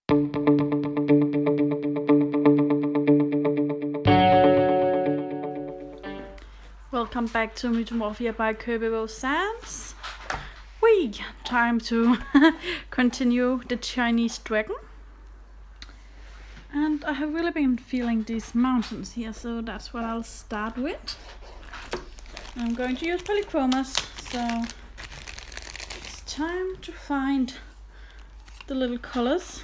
Welcome back to Mythomorphia by Kerby Rosanes. Time to continue the Chinese dragon. And I have really been feeling these mountains here, so that's what I'll start with. I'm going to use polychromas, so it's time to find the little colors,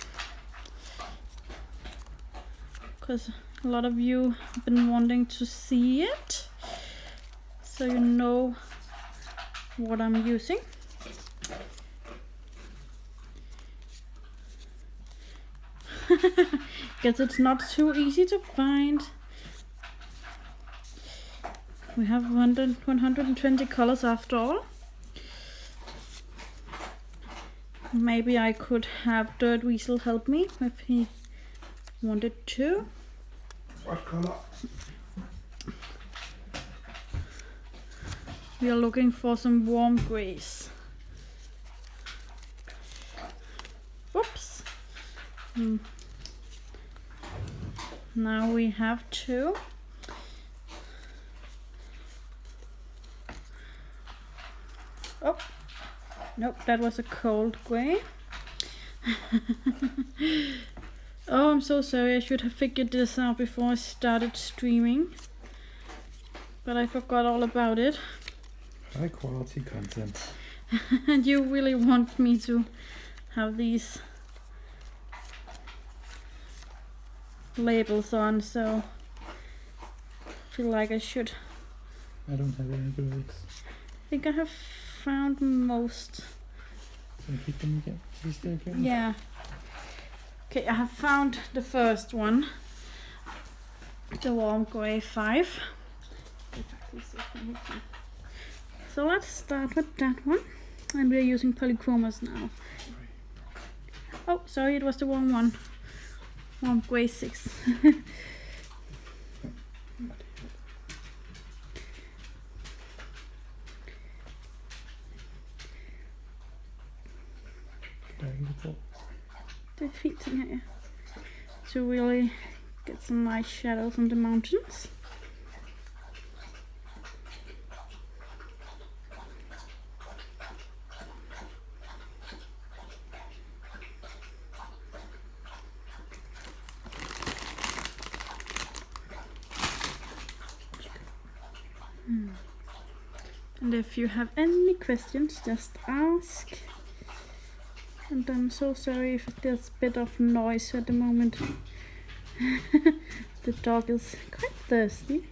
because a lot of you have been wanting to see it, so you know what I'm using. Guess it's not too easy to find. We have 120 colors after all. Maybe I could have Dirt Weasel help me if he wanted to. What color? We are looking for some warm grays. Whoops. Now we have two. Oh, nope, that was a cold gray. Oh, I'm so sorry. I should have figured this out before I started streaming, but I forgot all about it. High quality content. And you really want me to have these labels on, so I feel like I should. I don't have any breaks. I think I have found most. So keep them again. Please go again. Yeah. Okay, I have found the first one. The warm grey 5. So let's start with that one. And we're using polychromas now. Oh, sorry, it was the wrong one. Warm grey 6. The feet in here to really get some nice shadows on the mountains. And if you have any questions, just ask. And I'm so sorry if there's a bit of noise at the moment. The dog is quite thirsty.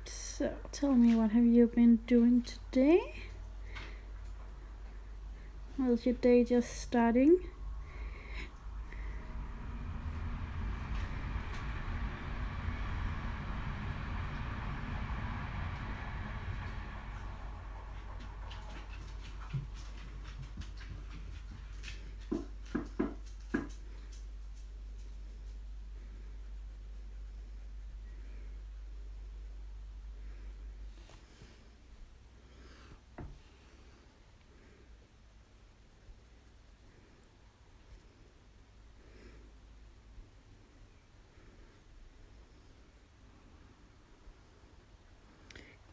So tell me, what have you been doing today? How's your day just starting?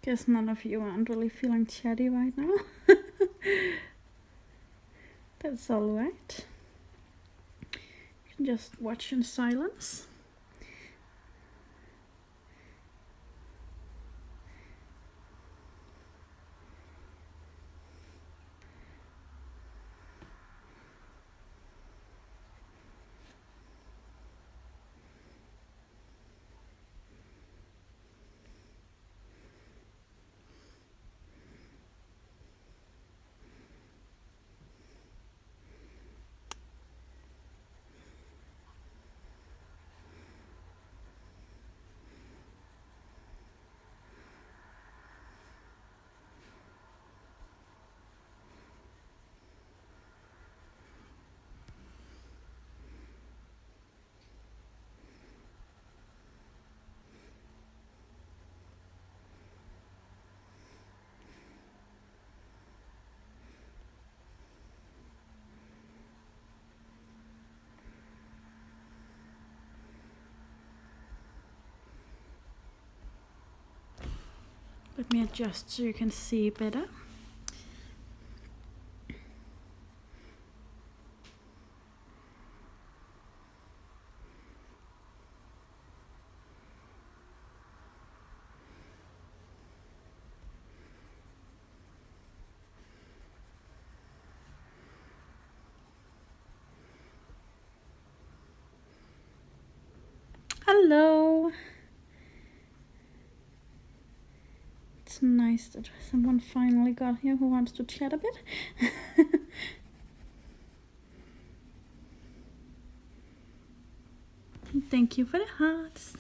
Guess none of you aren't really feeling chatty right now. That's all right. You can just watch in silence. Let me adjust so you can see better. Hello! It's nice that someone finally got here who wants to chat a bit. Thank you for the hearts.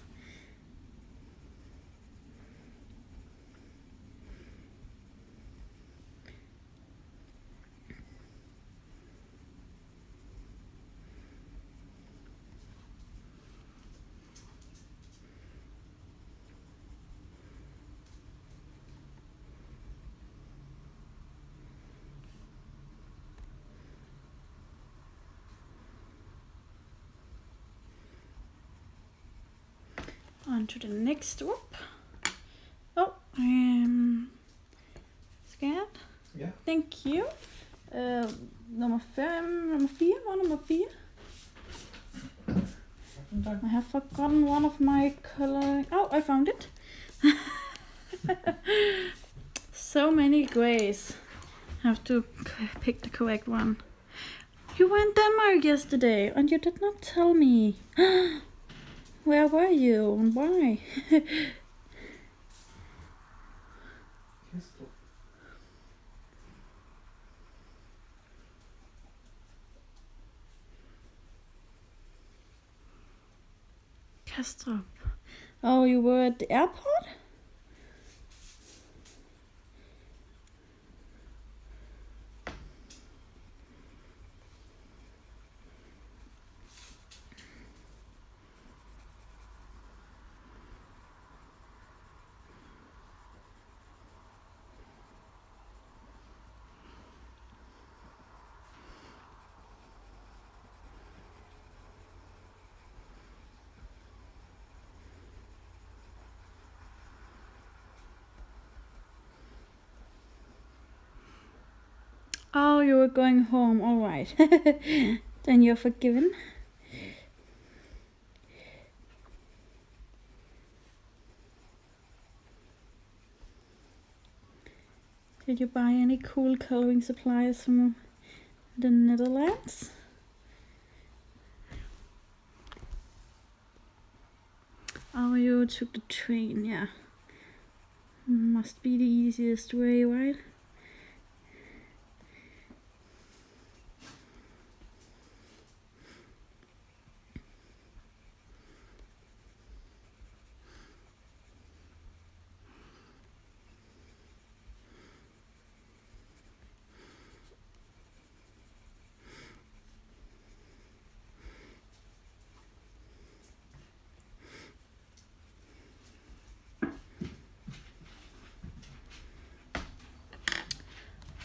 On to the next whoop. Oh, I am scared. Yeah. Thank you. Number 4 or number 4? I have forgotten one of my coloring. Oh, I found it. So many grays. Have to pick the correct one. You went to Denmark yesterday and you did not tell me. Where were you and why? Kastrup. Oh, you were at the airport? Oh, you were going home, all right. Then you're forgiven. Did you buy any cool coloring supplies from the Netherlands? Oh, you took the train, yeah. Must be the easiest way, right?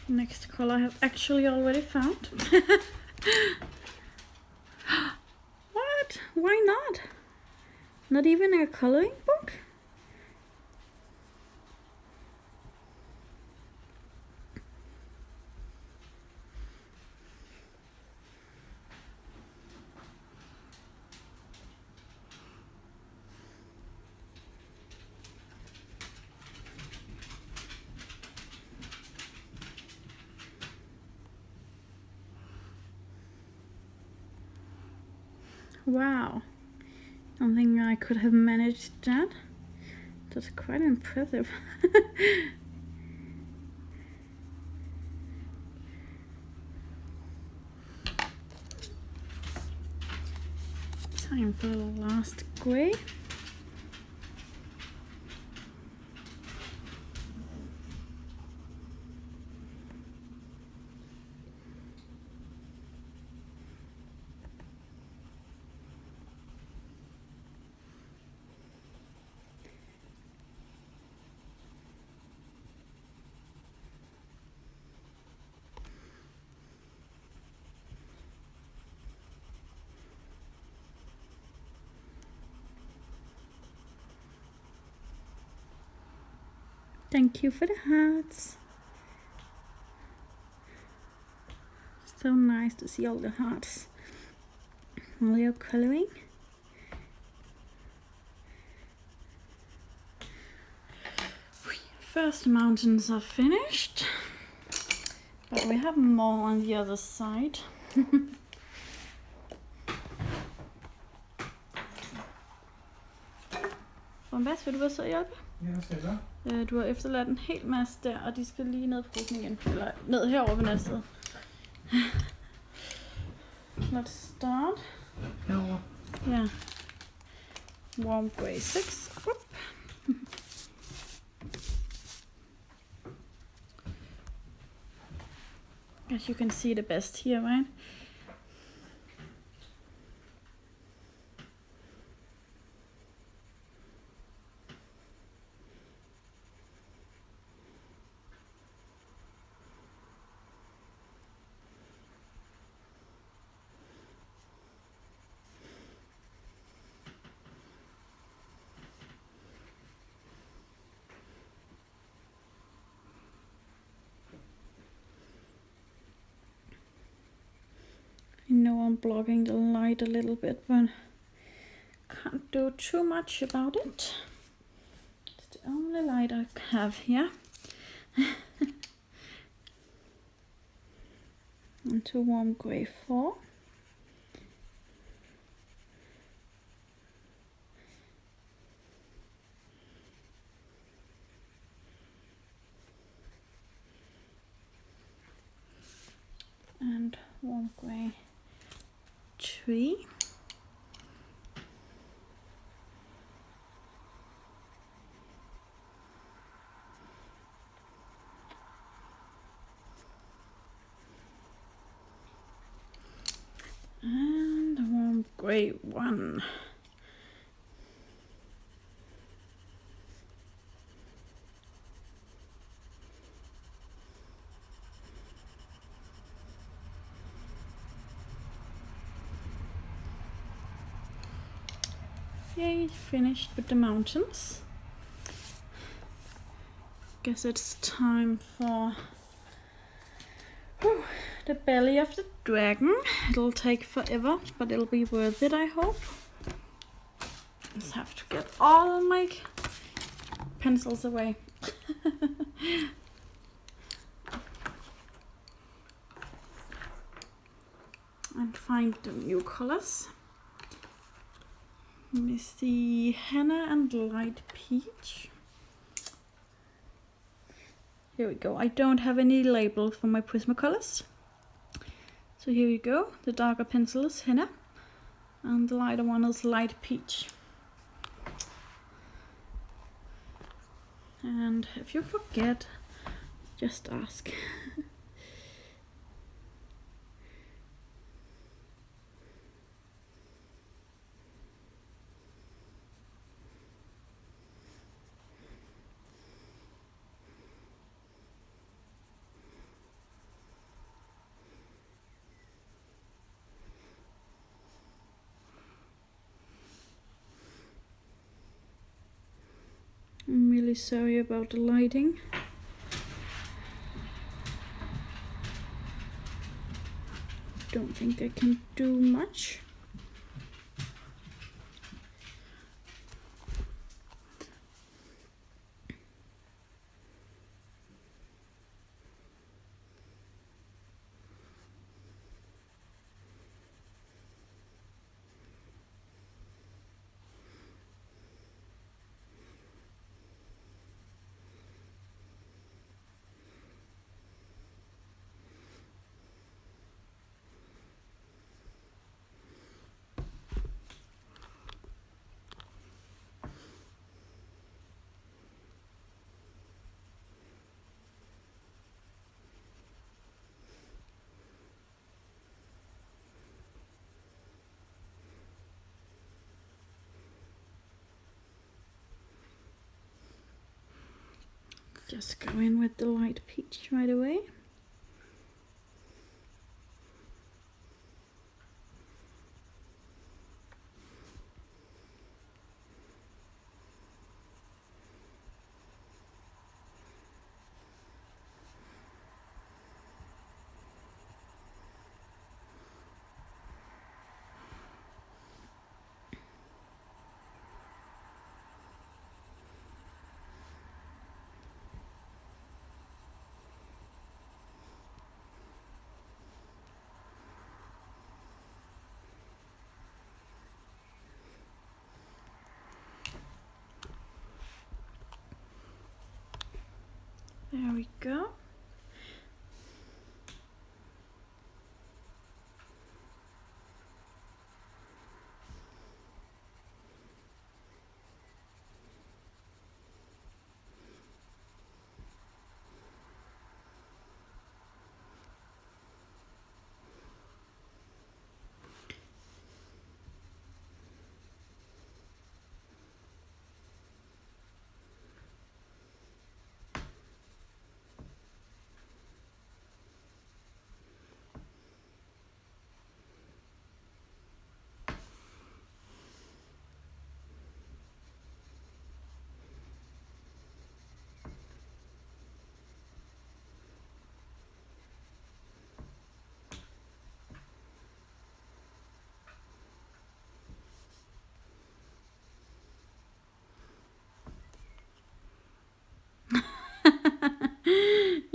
Next color I have actually already found. What? Why not? Not even a coloring book? Wow. I don't think I could have managed that. That's quite impressive. Time for the last grey. Thank you for the hearts. So nice to see all the hearts while you're coloring. First mountains are finished, but we have more on the other side. Hvad vil du så hjælpe? Ja, hvad skal jeg Du har efterladt en hel masse der, og de skal lige ned på den igen. Eller ned herover ved næste side. Let's start. Herovre. Yeah. Warm grey 6. Whoop. As you can see the best here, right? I know I'm blocking the light a little bit, but can't do too much about it. It's the only light I have here. Into warm grey 4. And warm grey 3. And warm grey 1. Yay, finished with the mountains. Guess it's time for the belly of the dragon. It'll take forever, but it'll be worth it, I hope. Just have to get all my pencils away. And find the new colors. Let me see, henna and light peach. Here we go. I don't have any label for my Prismacolors. So here you go. The darker pencil is henna and the lighter one is light peach. And if you forget, just ask. I'm really sorry about the lighting. Don't think I can do much. Just go in with the light peach right away. There we go.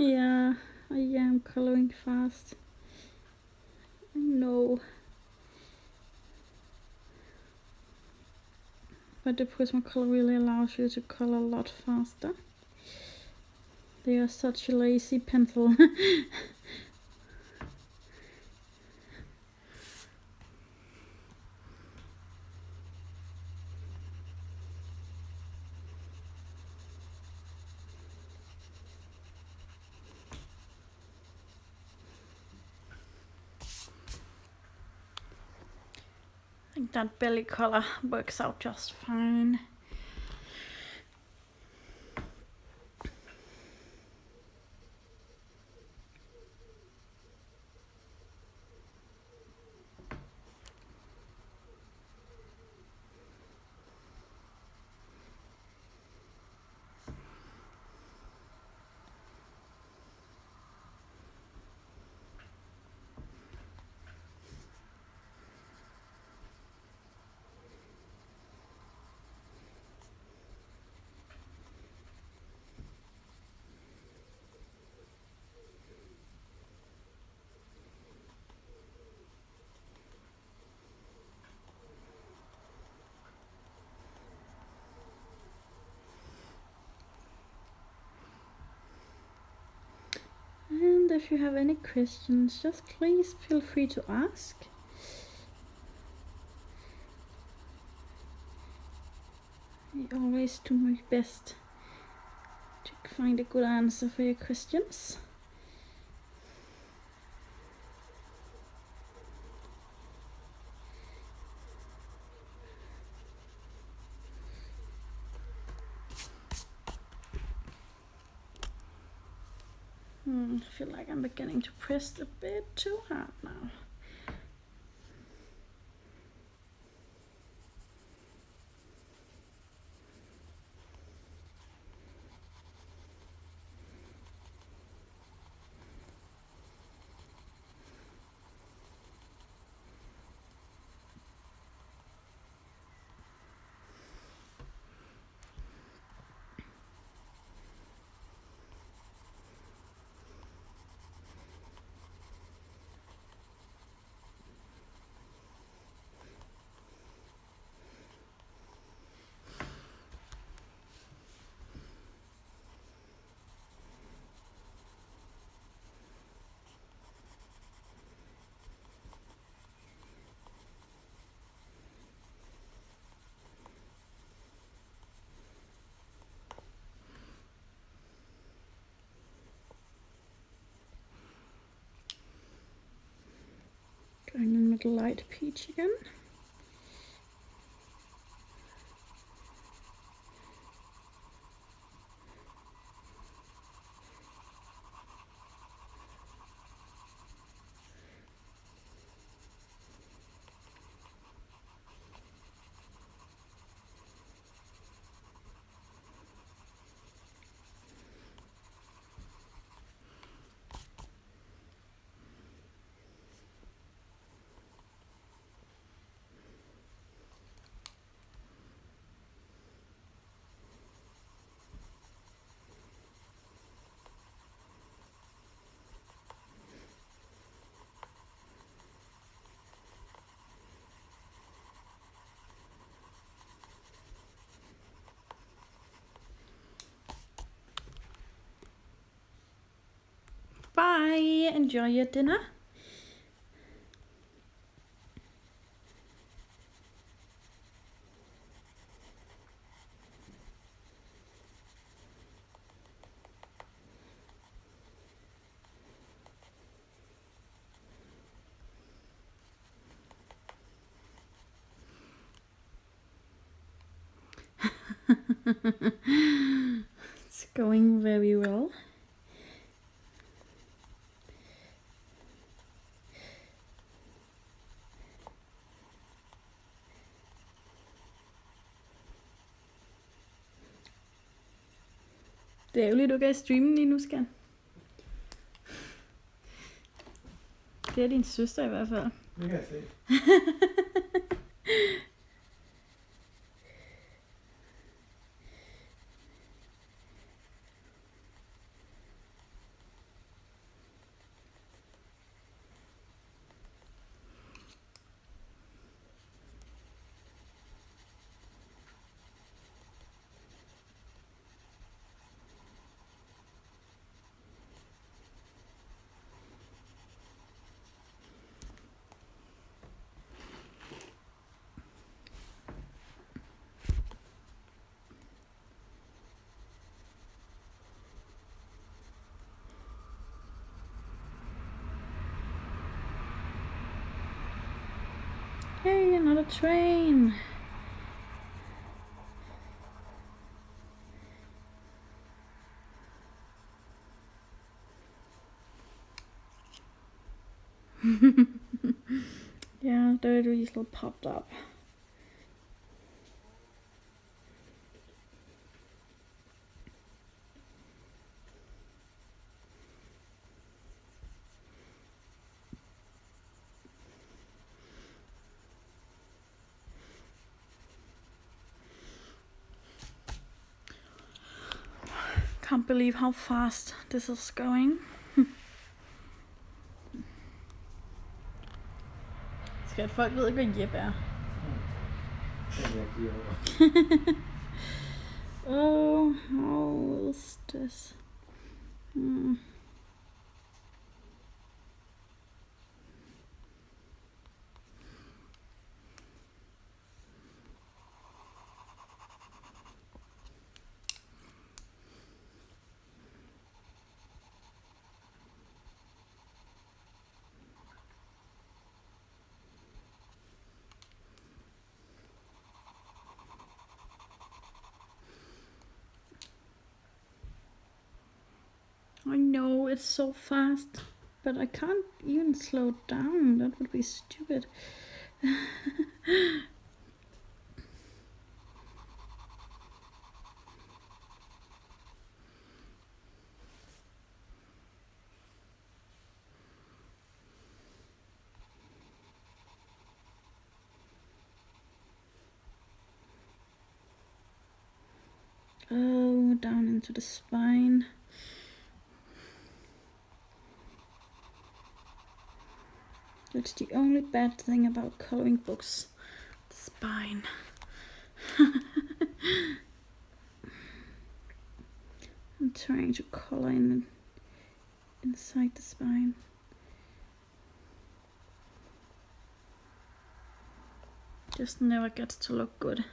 Yeah, I am coloring fast. I know. But the Prismacolor really allows you to color a lot faster. They are such a lazy pencil. I think that belly color works out just fine. And if you have any questions, just please feel free to ask. I always do my best to find a good answer for your questions. I feel like I'm beginning to press a bit too hard now. Going in with light peach again. Bye. Enjoy your dinner. It's going very well. Det er ærgerligt, du kan streame lige nu, skan. Det er din søster i hvert fald. Det kan jeg se. Hey, another train. Yeah, third weasel popped up. Can't believe how fast this is going. Skal folk ved ikke, hvad Jeppe er? Oh, how is this? I know it's so fast, but I can't even slow down. That would be stupid. Oh, down into the spine. That's the only bad thing about coloring books. The spine. I'm trying to color inside the spine. Just never gets to look good.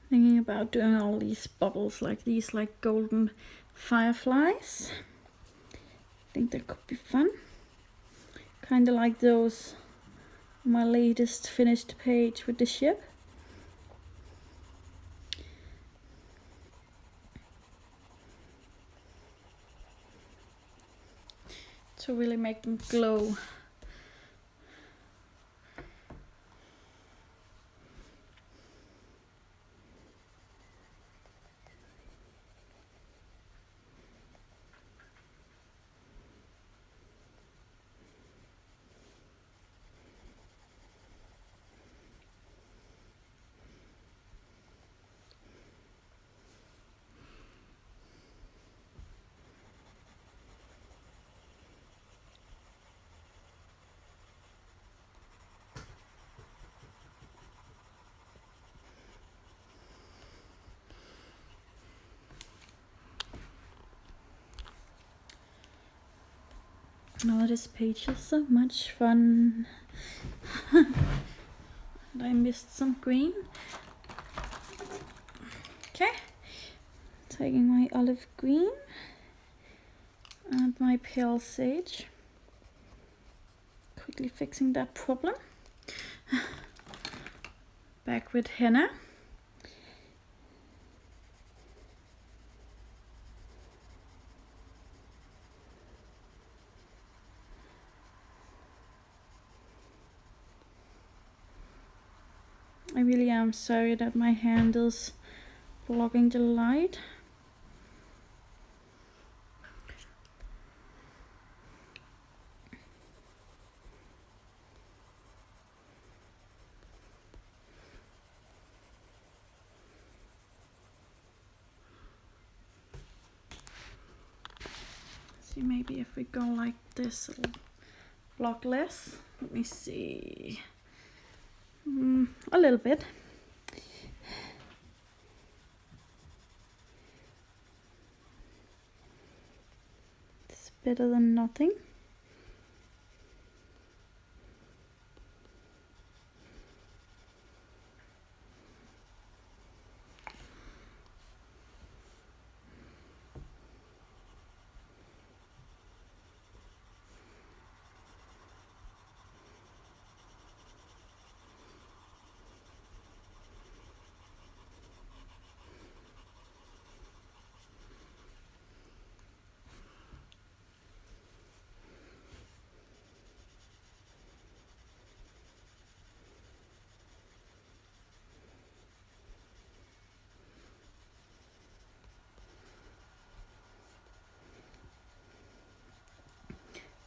Thinking about doing all these bubbles like these, like golden fireflies. I think that could be fun. Kind of like those, my latest finished page with the ship. To really make them glow. Oh, this page is so much fun. And I missed some green. Okay, taking my olive green and my pale sage. Quickly fixing that problem. Back with henna. I really am sorry that my hand is blocking the light. See, maybe if we go like this, it'll block less. Let me see. A little bit. It's better than nothing.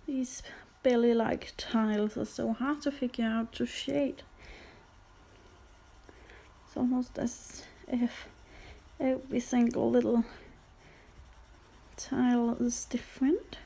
These belly-like tiles are so hard to figure out to shade. It's almost as if every single little tile is different.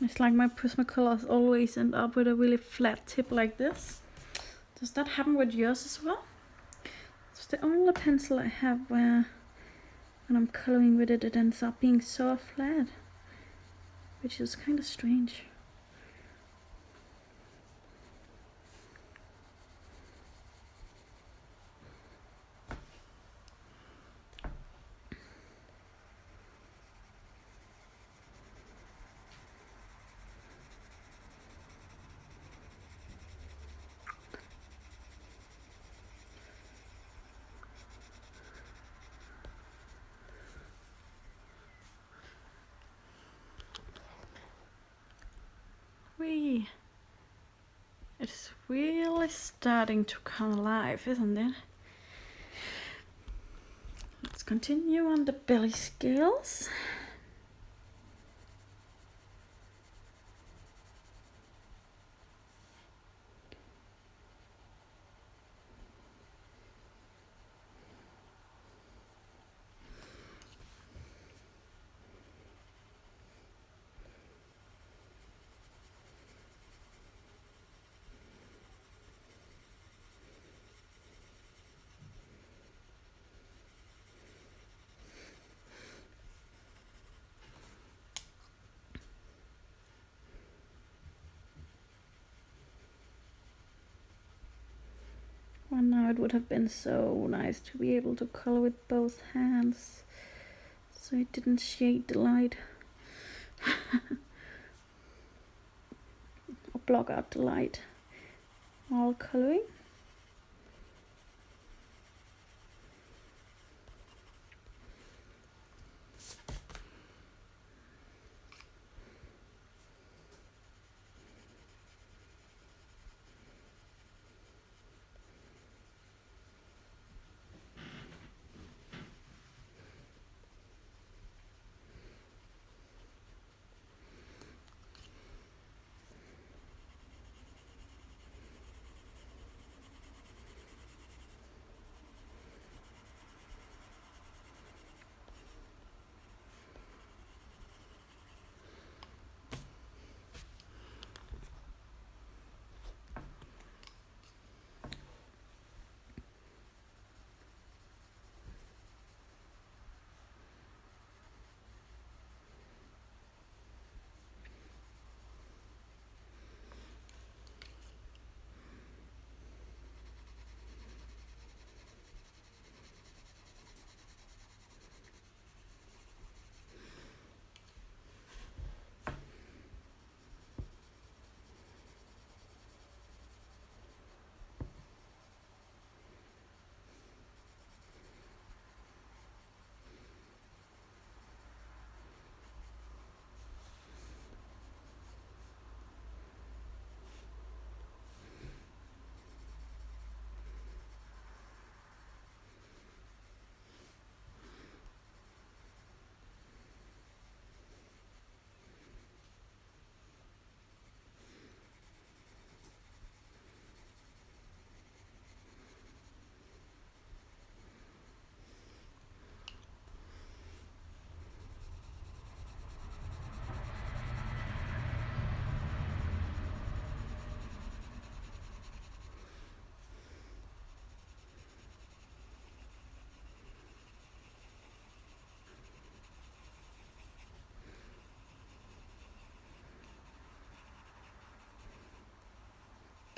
It's like my Prismacolors always end up with a really flat tip like this. Does that happen with yours as well? It's the only pencil I have where when I'm coloring with it, it ends up being so flat, which is kind of strange. It's really starting to come alive, isn't it? Let's continue on the belly scales. Well, now it would have been so nice to be able to color with both hands, so it didn't shade the light. block out the light while coloring.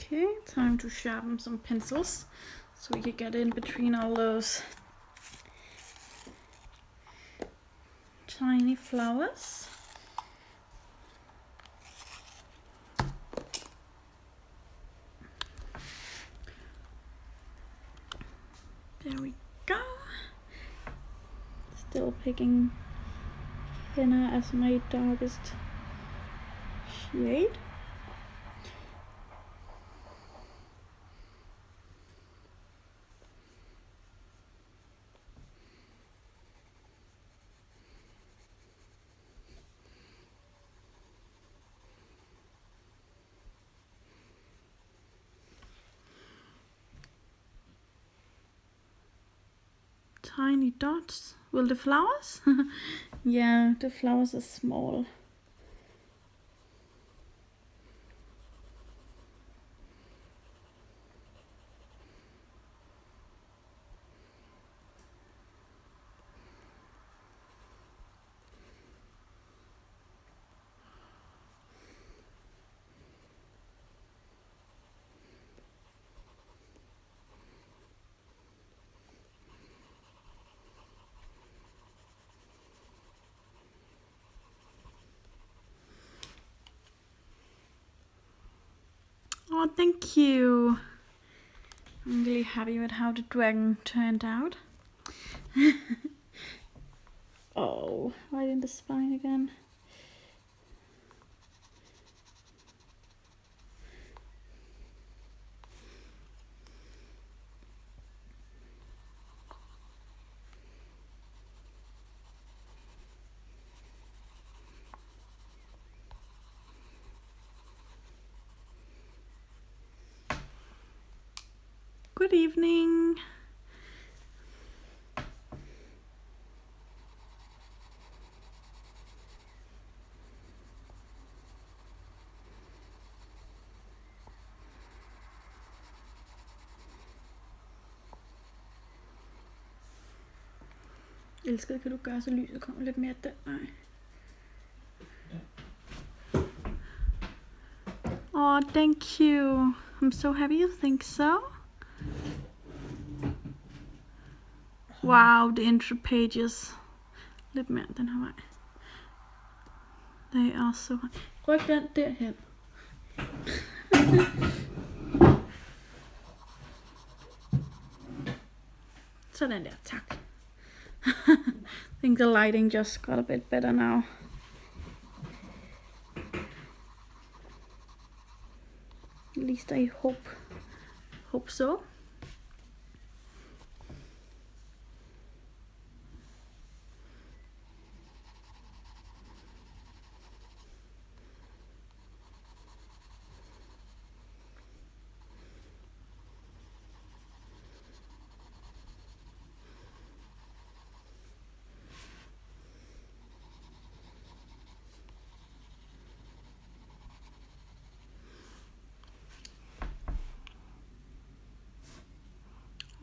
Okay, time to sharpen some pencils so we can get in between all those tiny flowers. There we go. Still picking henna as my darkest shade. Tiny dots. Will the flowers? Yeah, the flowers are small. Oh, thank you. I'm really happy with how the dragon turned out. Oh, right in the spine again. Good evening. Elskede, kan du gøre så lyset kommer lidt mere den vej? Oh, thank you. I'm so happy you think so. Wow, the intro pages. Lidt mere den her vej. They are so... Ryk den derhen. Sådan der, tak. I think the lighting just got a bit better now. At least I hope so.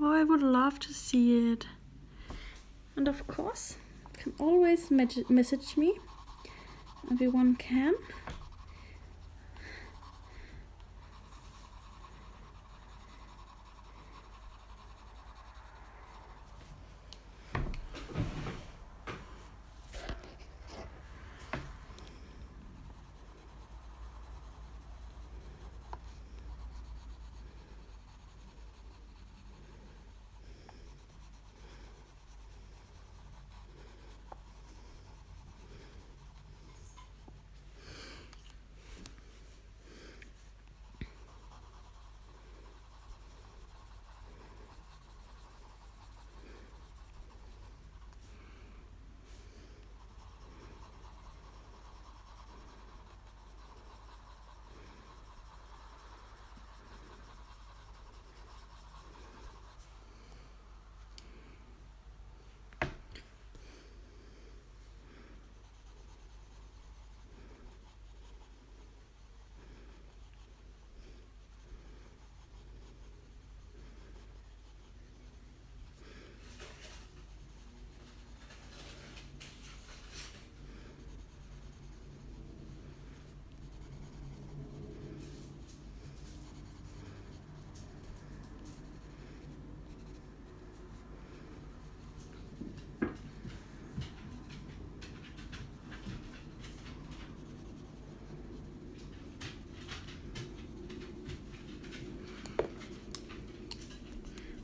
Oh, I would love to see it. And of course, you can always message me. Everyone can.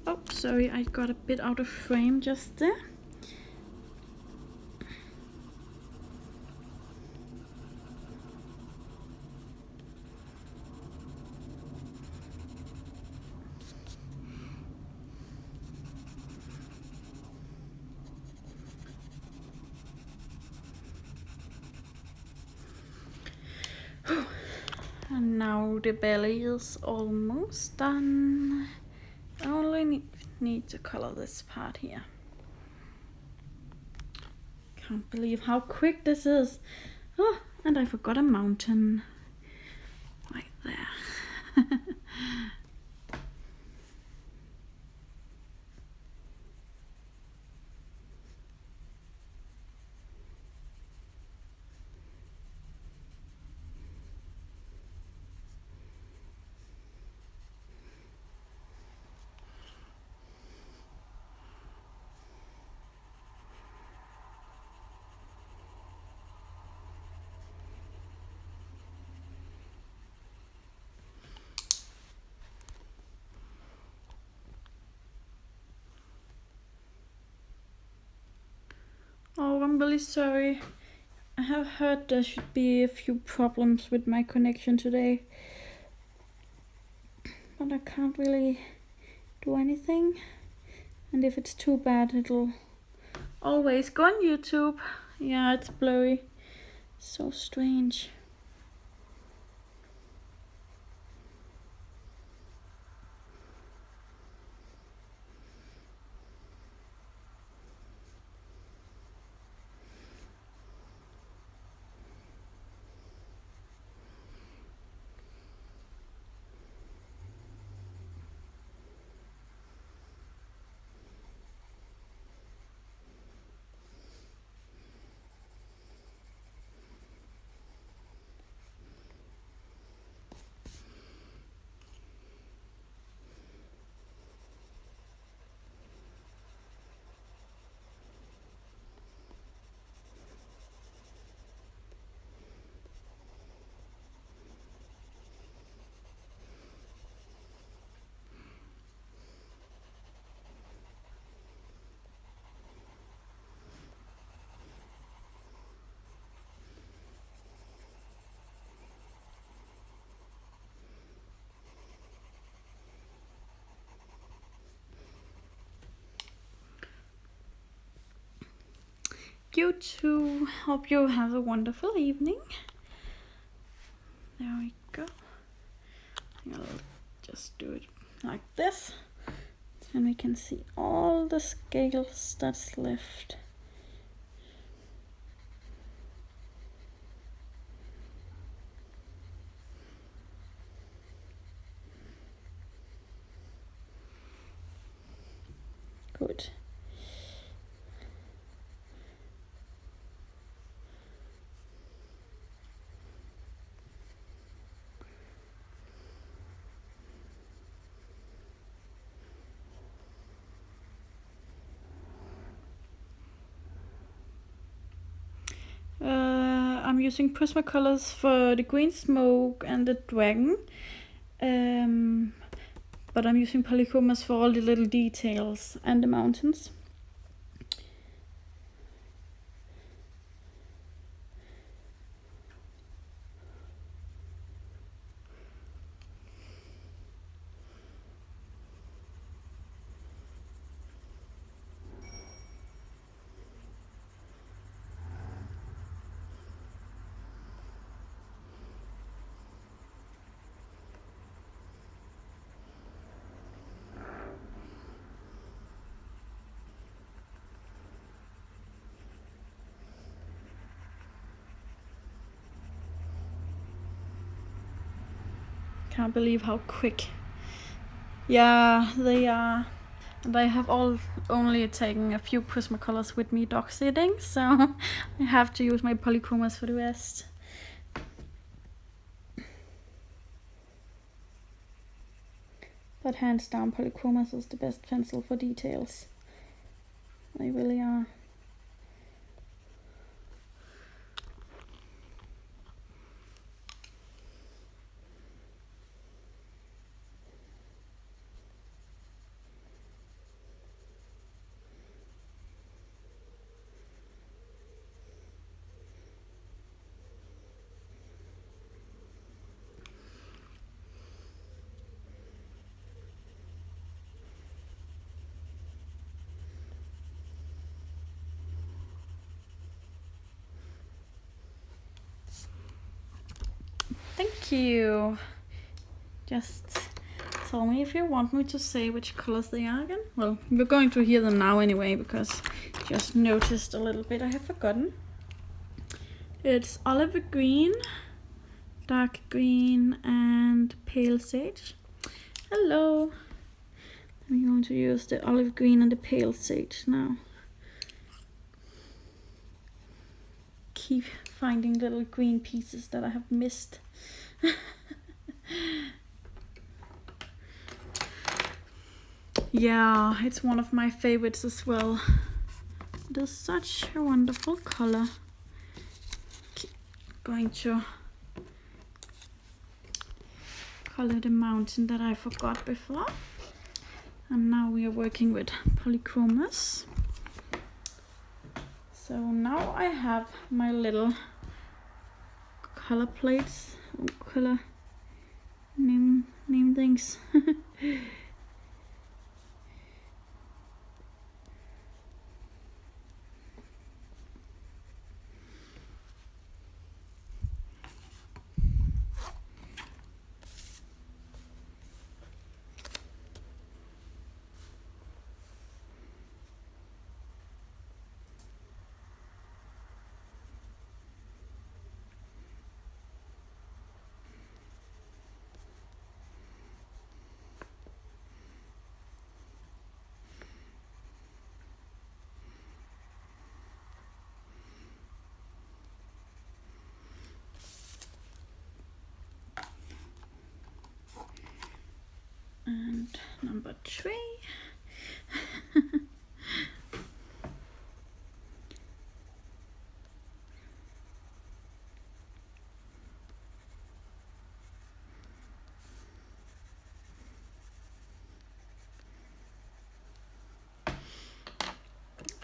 Oh, sorry, I got a bit out of frame just there. And now the belly is almost done. I only need to color this part here. Can't believe how quick this is. Oh, and I forgot a mountain right there. Oh, I'm really sorry. I have heard there should be a few problems with my connection today. But I can't really do anything. And if it's too bad, it'll always go on YouTube. Yeah, it's blurry. So strange. You too. Hope you have a wonderful evening. There we go. I'll just do it like this. And we can see all the scales that's left. Good. I'm using Prismacolors for the green smoke and the dragon, but I'm using polychromos for all the little details and the mountains. Can't believe how quick. Yeah, they are. And I have only taken a few Prismacolors with me dog sitting, so I have to use my polychromos for the rest. But hands down, polychromos is the best pencil for details. They really are. Thank you. Just tell me if you want me to say which colors they are again. Well, we're going to hear them now anyway, because I just noticed a little bit I have forgotten. It's olive green, dark green, and pale sage. Hello. I'm going to use the olive green and the pale sage now. Keep finding little green pieces that I have missed. Yeah, it's one of my favorites as well. It is such a wonderful color. Going to color the mountain that I forgot before. And now we are working with polychromos. So now I have my little color plates, color name things. And number 3.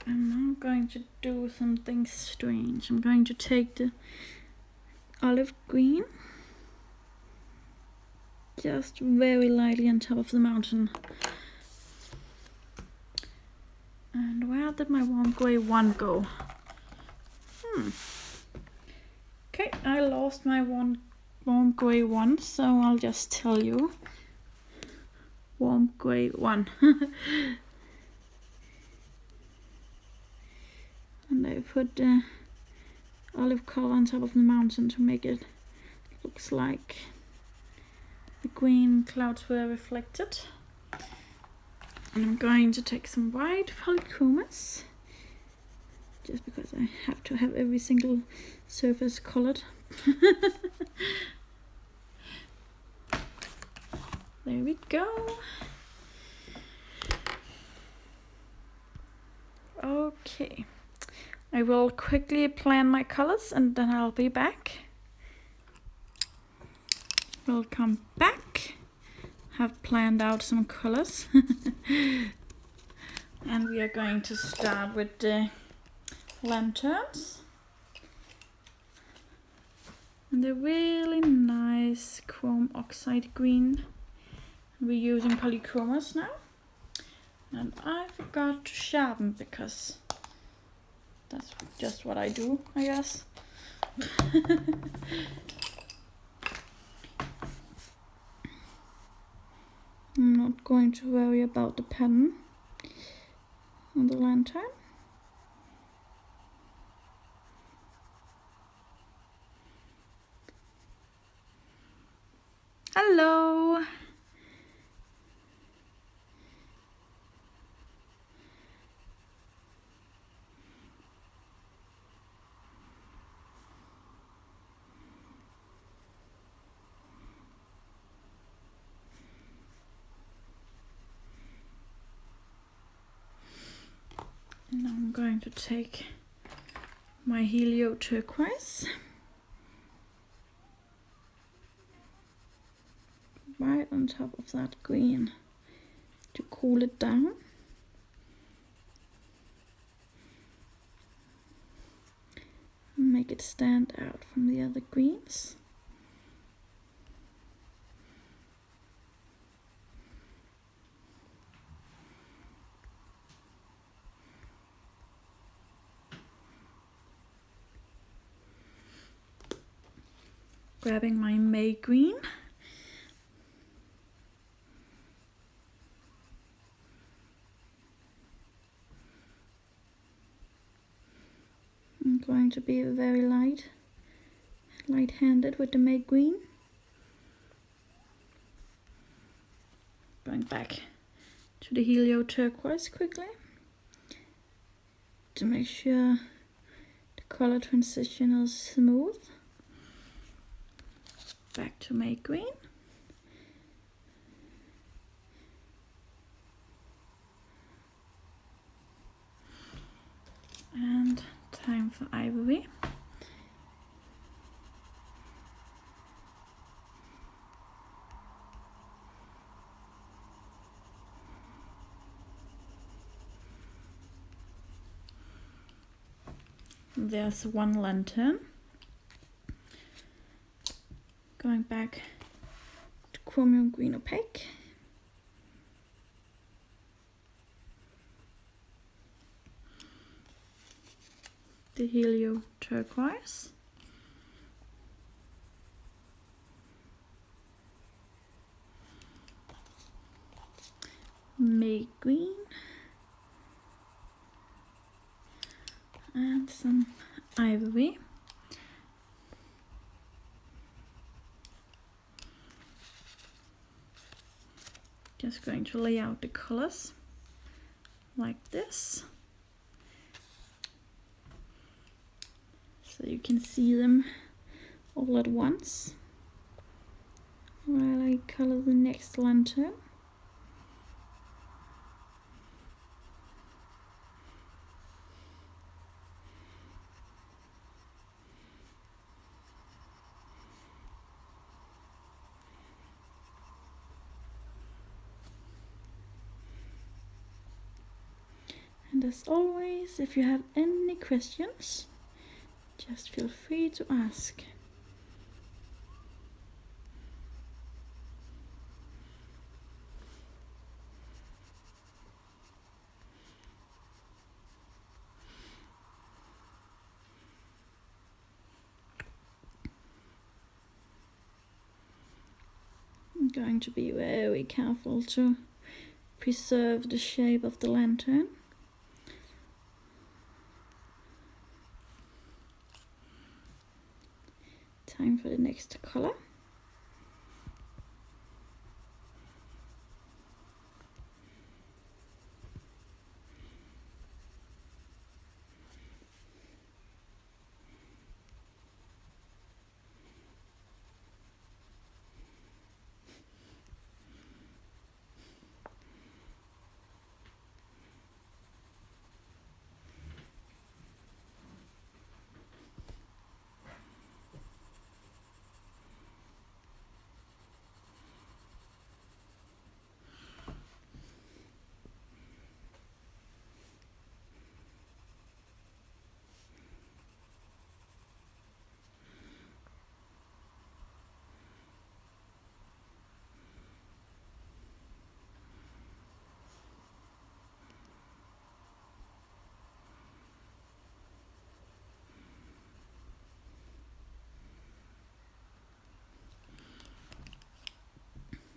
I'm now going to do something strange. I'm going to take the olive green, just very lightly on top of the mountain. And where did my warm grey one go? Okay, I lost my one warm grey one, so I'll just tell you. Warm grey one. And I put olive color on top of the mountain to make it looks like the green clouds were reflected. And I'm going to take some white polychromas, just because I have to have every single surface colored. There we go. Okay, I will quickly plan my colors and then I'll be back. We'll come back, have planned out some colors. And we are going to start with the lanterns. And they're really nice chrome oxide green. We're using polychromas now. And I forgot to sharpen because that's just what I do, I guess. I'm not going to worry about the pattern on the lantern. Hello! And now I'm going to take my helio turquoise right on top of that green to cool it down. And make it stand out from the other greens. Grabbing my May green. I'm going to be very light-handed with the May green. Going back to the helio turquoise quickly to make sure the color transition is smooth. Back to May green. And time for ivory. There's one lantern. Going back to chromium green opaque. The helio turquoise. May green. And some ivory. Just going to lay out the colors like this, so you can see them all at once while I color the next lantern. And as always, if you have any questions, just feel free to ask. going to be very careful to preserve the shape of the lantern. Time for the next color.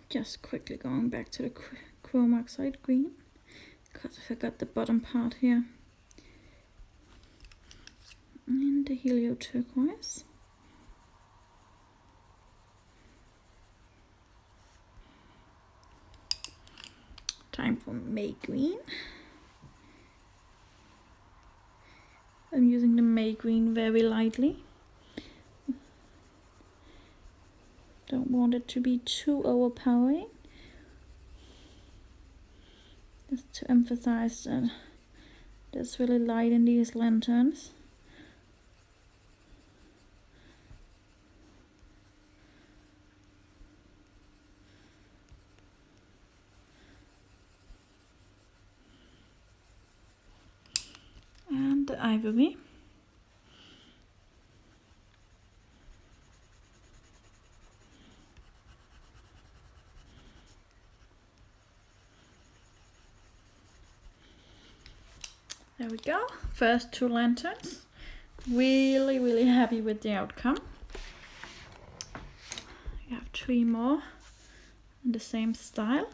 Just quickly going back to the chrome oxide green, because I forgot the bottom part here. And the helio turquoise. Time for May green. I'm using the May green very lightly. Don't want it to be too overpowering. Just to emphasize that it's really light in these lanterns. And the ivory. There we go, first 2 lanterns. Really happy with the outcome. We have 3 more in the same style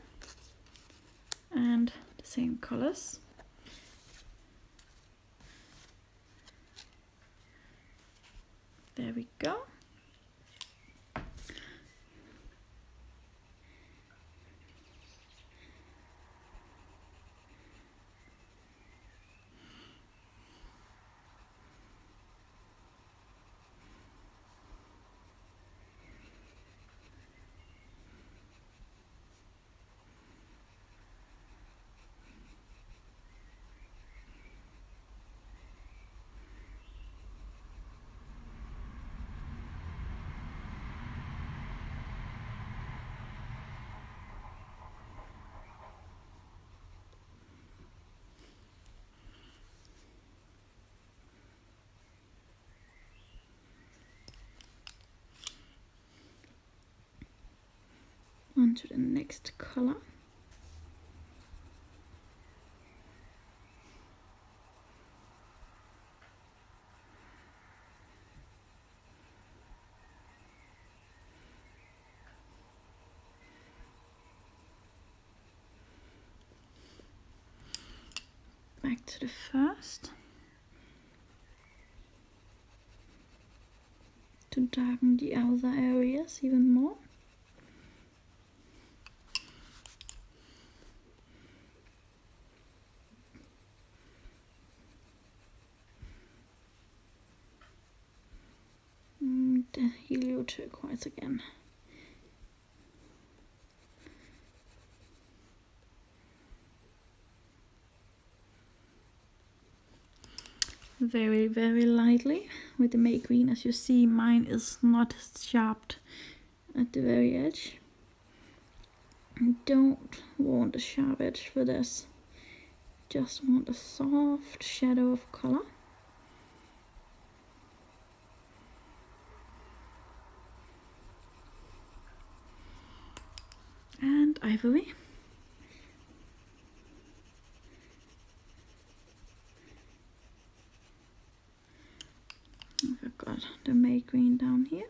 and the same colors. There we go. On to the next color. Back to the first. To darken the outer areas even more. The helio turquoise again. Very lightly with the May green. As you see, mine is not sharp at the very edge. I don't want a sharp edge for this. Just want a soft shadow of color. And ivory. I've got the May green down here.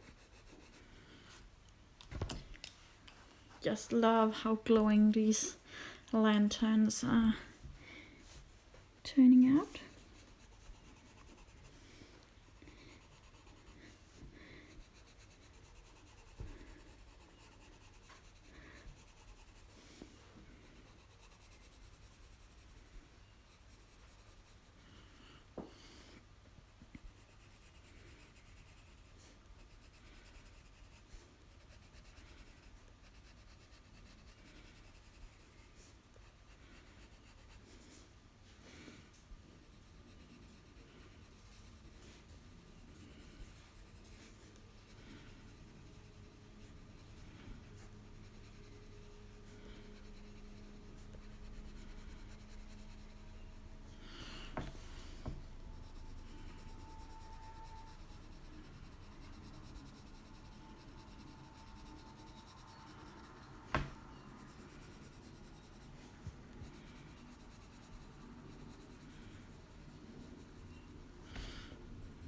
just love how glowing these lanterns are turning out.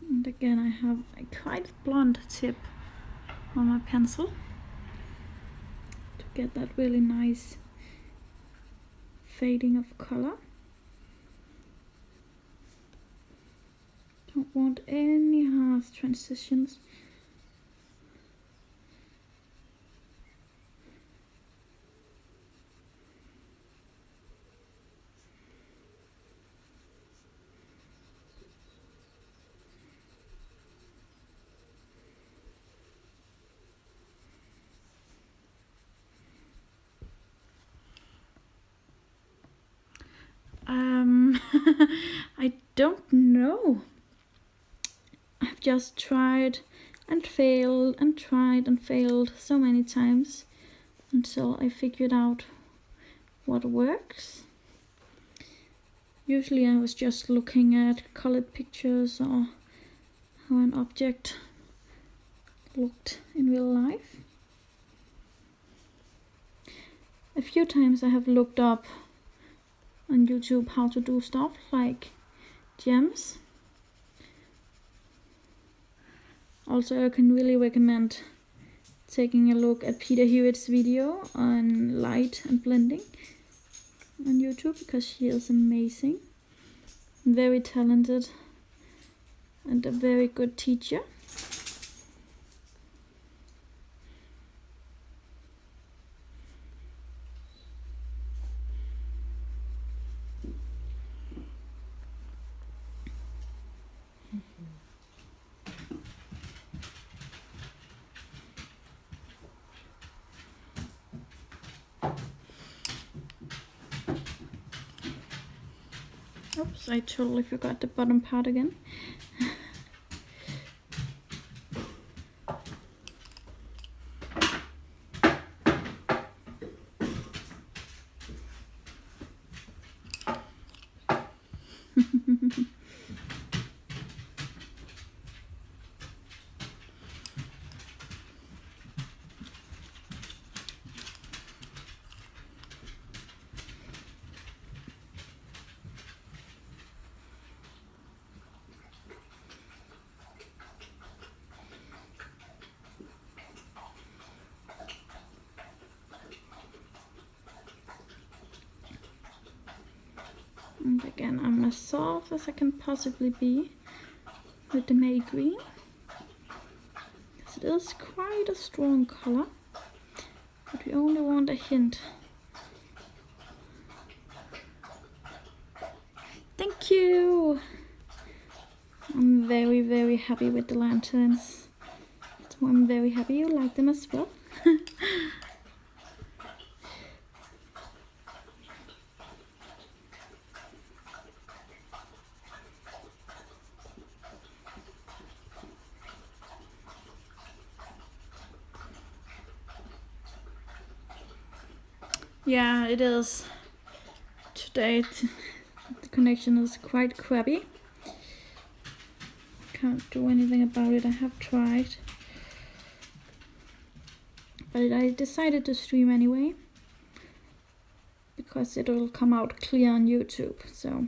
And again, I have a quite blunt tip on my pencil to get that really nice fading of color. Don't want any harsh transitions. I don't know. I've just tried and failed and tried and failed so many times until I figured out what works. Usually I was just looking at colored pictures or how an object looked in real life. A few times I have looked up on YouTube how to do stuff like gems. Also, I can really recommend taking a look at Peter Hewitt's video on light and blending on YouTube, because she is amazing, very talented, and a very good teacher. Oops, I totally forgot the bottom part again. And again, I'm as soft as I can possibly be with the May green. It is quite a strong color, but we only want a hint. Thank you! I'm very, very happy with the lanterns. So I'm very happy you like them as well. Yeah, it is. Today the connection is quite crappy. Can't do anything about it. I have tried, but I decided to stream anyway because it will come out clear on YouTube. So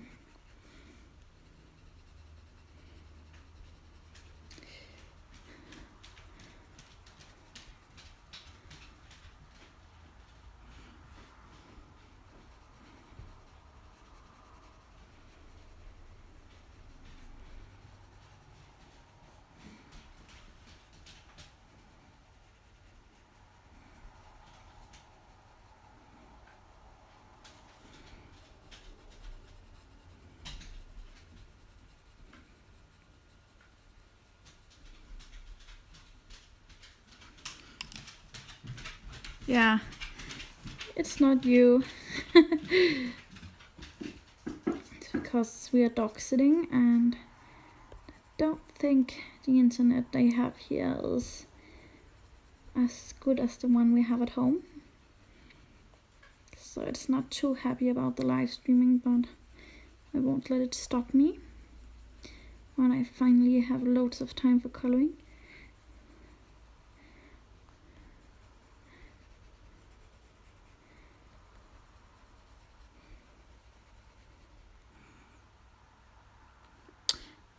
Yeah, it's not you. It's because we are dog sitting, and I don't think the internet they have here is as good as the one we have at home. So it's not too happy about the live streaming, but I won't let it stop me when I finally have loads of time for coloring.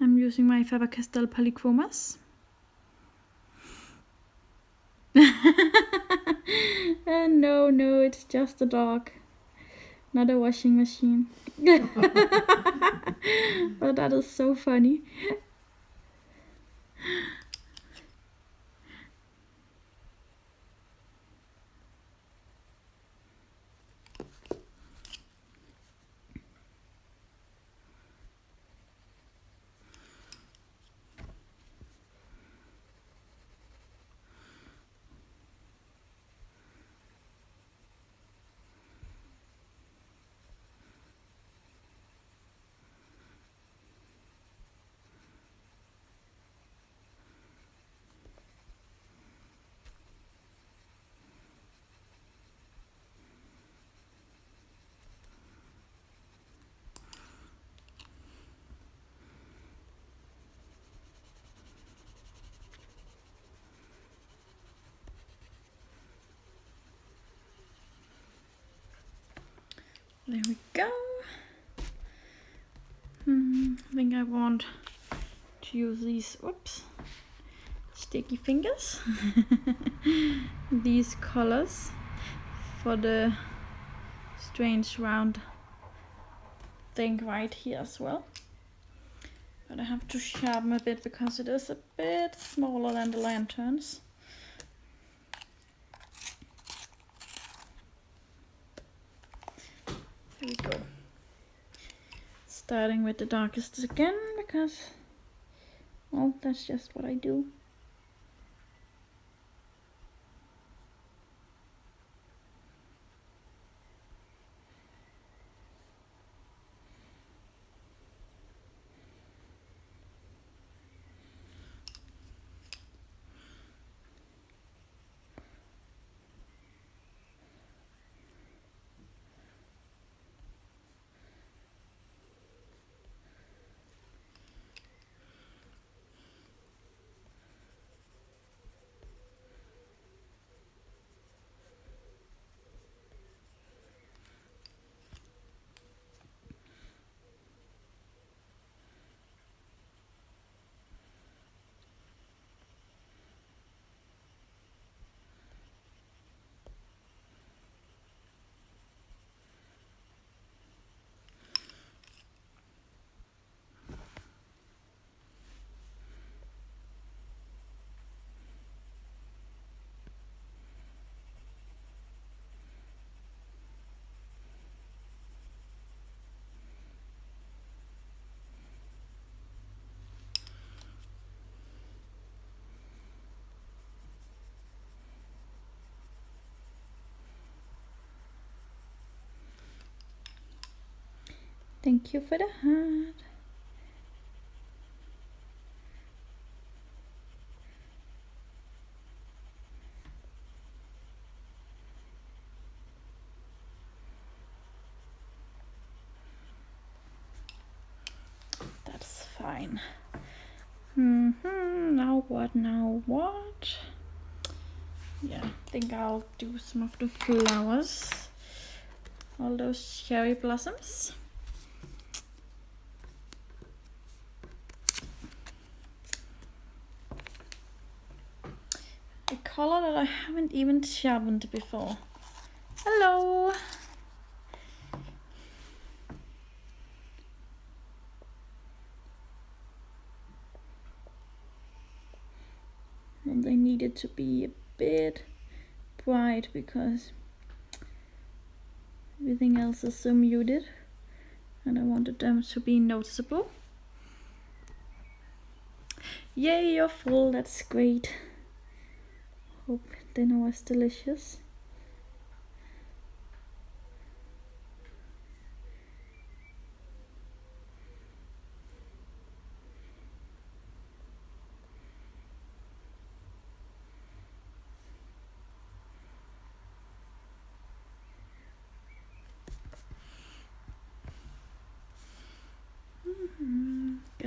I'm using my faber-castell polychromas. No, it's just a dog, not a washing machine. But that is so funny. There we go. I think I want to use these, sticky fingers. These colors for the strange round thing right here as well. But I have to sharpen a bit because it is a bit smaller than the lanterns. Here we go. Starting with the darkest again because, well, that's just what I do. Thank you for the heart. That's fine. Now what? Yeah, I think I'll do some of the flowers. All those cherry blossoms. A color that I haven't even sharpened before. Hello! And they needed to be a bit bright because everything else is so muted, and I wanted them to be noticeable. Yay, you're full, that's great. Hope dinner was delicious.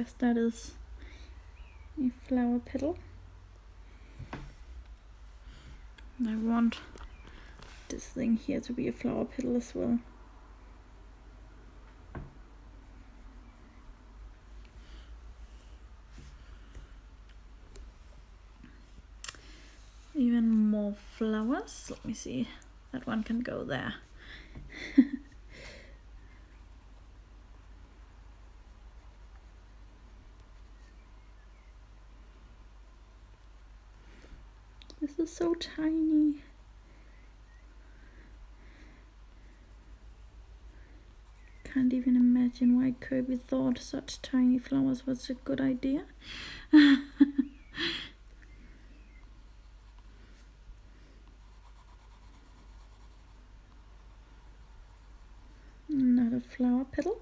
guess that is a flower petal. And I want this thing here to be a flower petal as well. Even more flowers. Let me see. That one can go there. This is so tiny. Can't even imagine why Kerby thought such tiny flowers was a good idea. Another flower petal.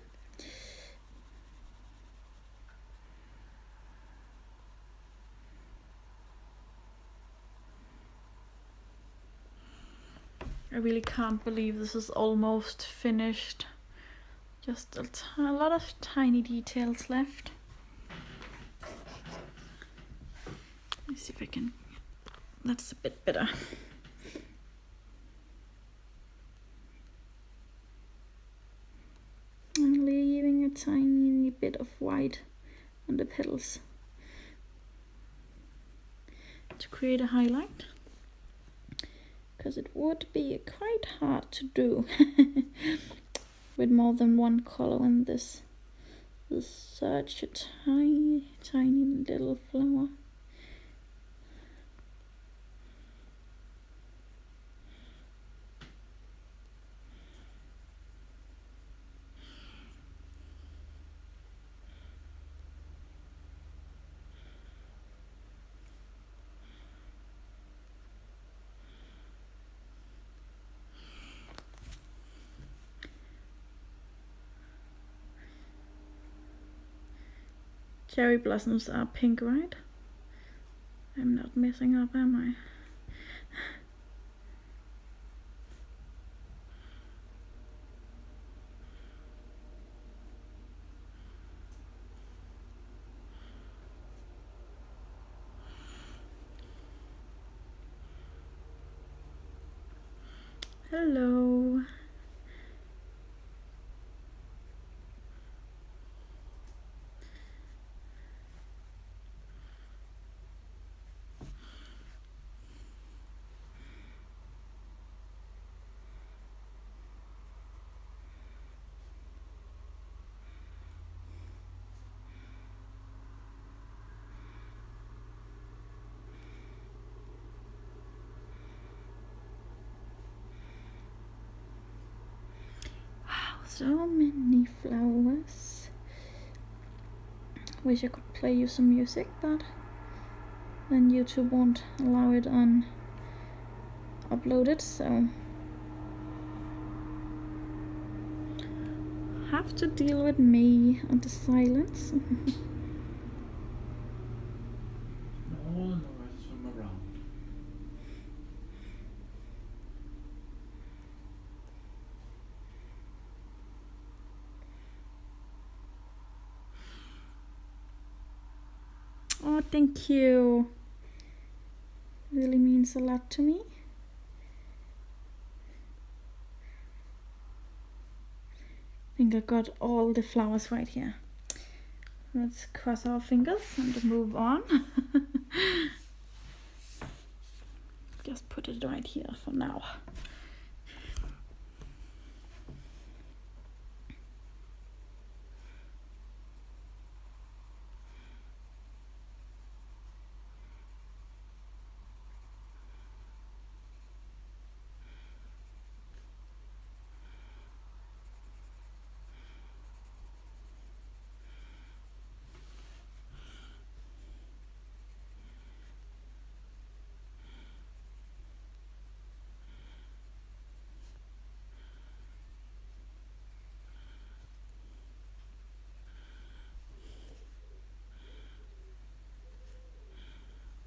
I really can't believe this is almost finished. Just a lot of tiny details left. Let me see if I can. That's a bit better. I'm leaving a tiny bit of white on the petals to create a highlight, because it would be quite hard to do with more than one color in this. This is such a tiny little flower. Cherry blossoms are pink, right? I'm not messing up, am I? Hello. So many flowers. Wish I could play you some music, but then YouTube won't allow it on uploaded, so have to deal with me and the silence. All noises from around. Oh, thank you. Really means a lot to me. I think I got all the flowers right here. Let's cross our fingers and move on. Just put it right here for now.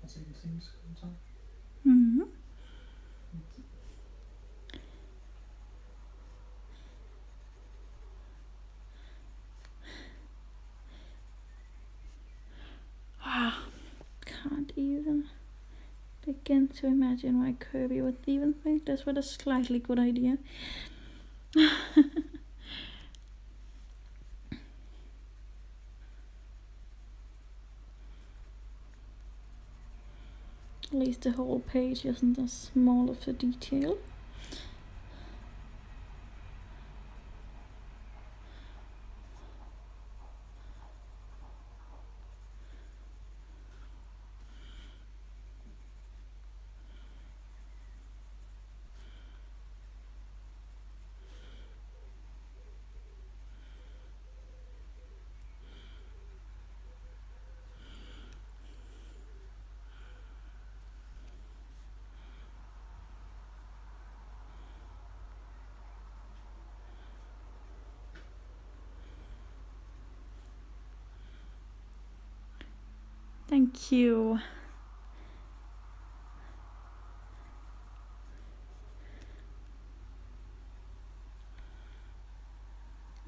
I see these things sometimes. Mm-hmm. begin to imagine why Kerby would even think this was a slightly good idea. At least the whole page isn't as small of a detail. Thank you.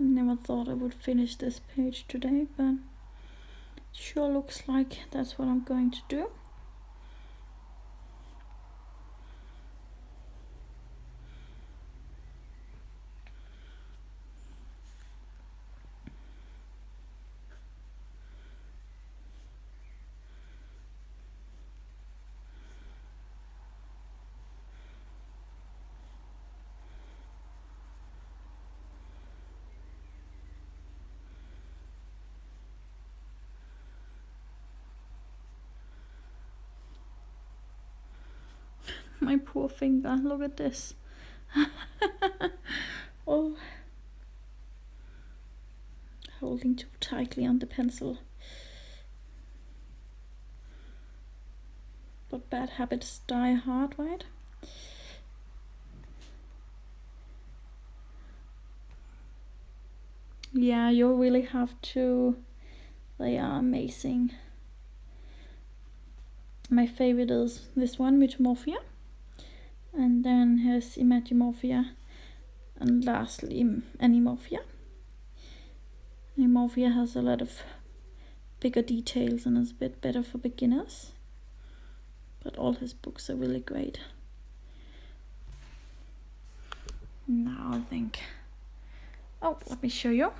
I never thought I would finish this page today, but it sure looks like that's what I'm going to do. My poor finger, look at this. Oh, holding too tightly on the pencil. But bad habits die hard, right? Yeah, you really have to. They are amazing. My favorite is this one, Mythomorphia. And then here's Mythomorphia. And lastly, Mythomorphia. Mythomorphia has a lot of bigger details and is a bit better for beginners. But all his books are really great. Now I think... Oh, let me show you.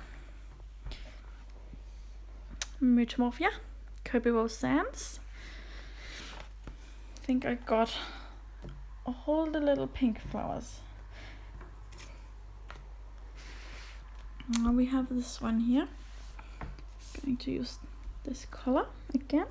Mythomorphia, Kerby Rosanes. I think I got all the little pink flowers. Now we have this one here. I'm going to use this color again.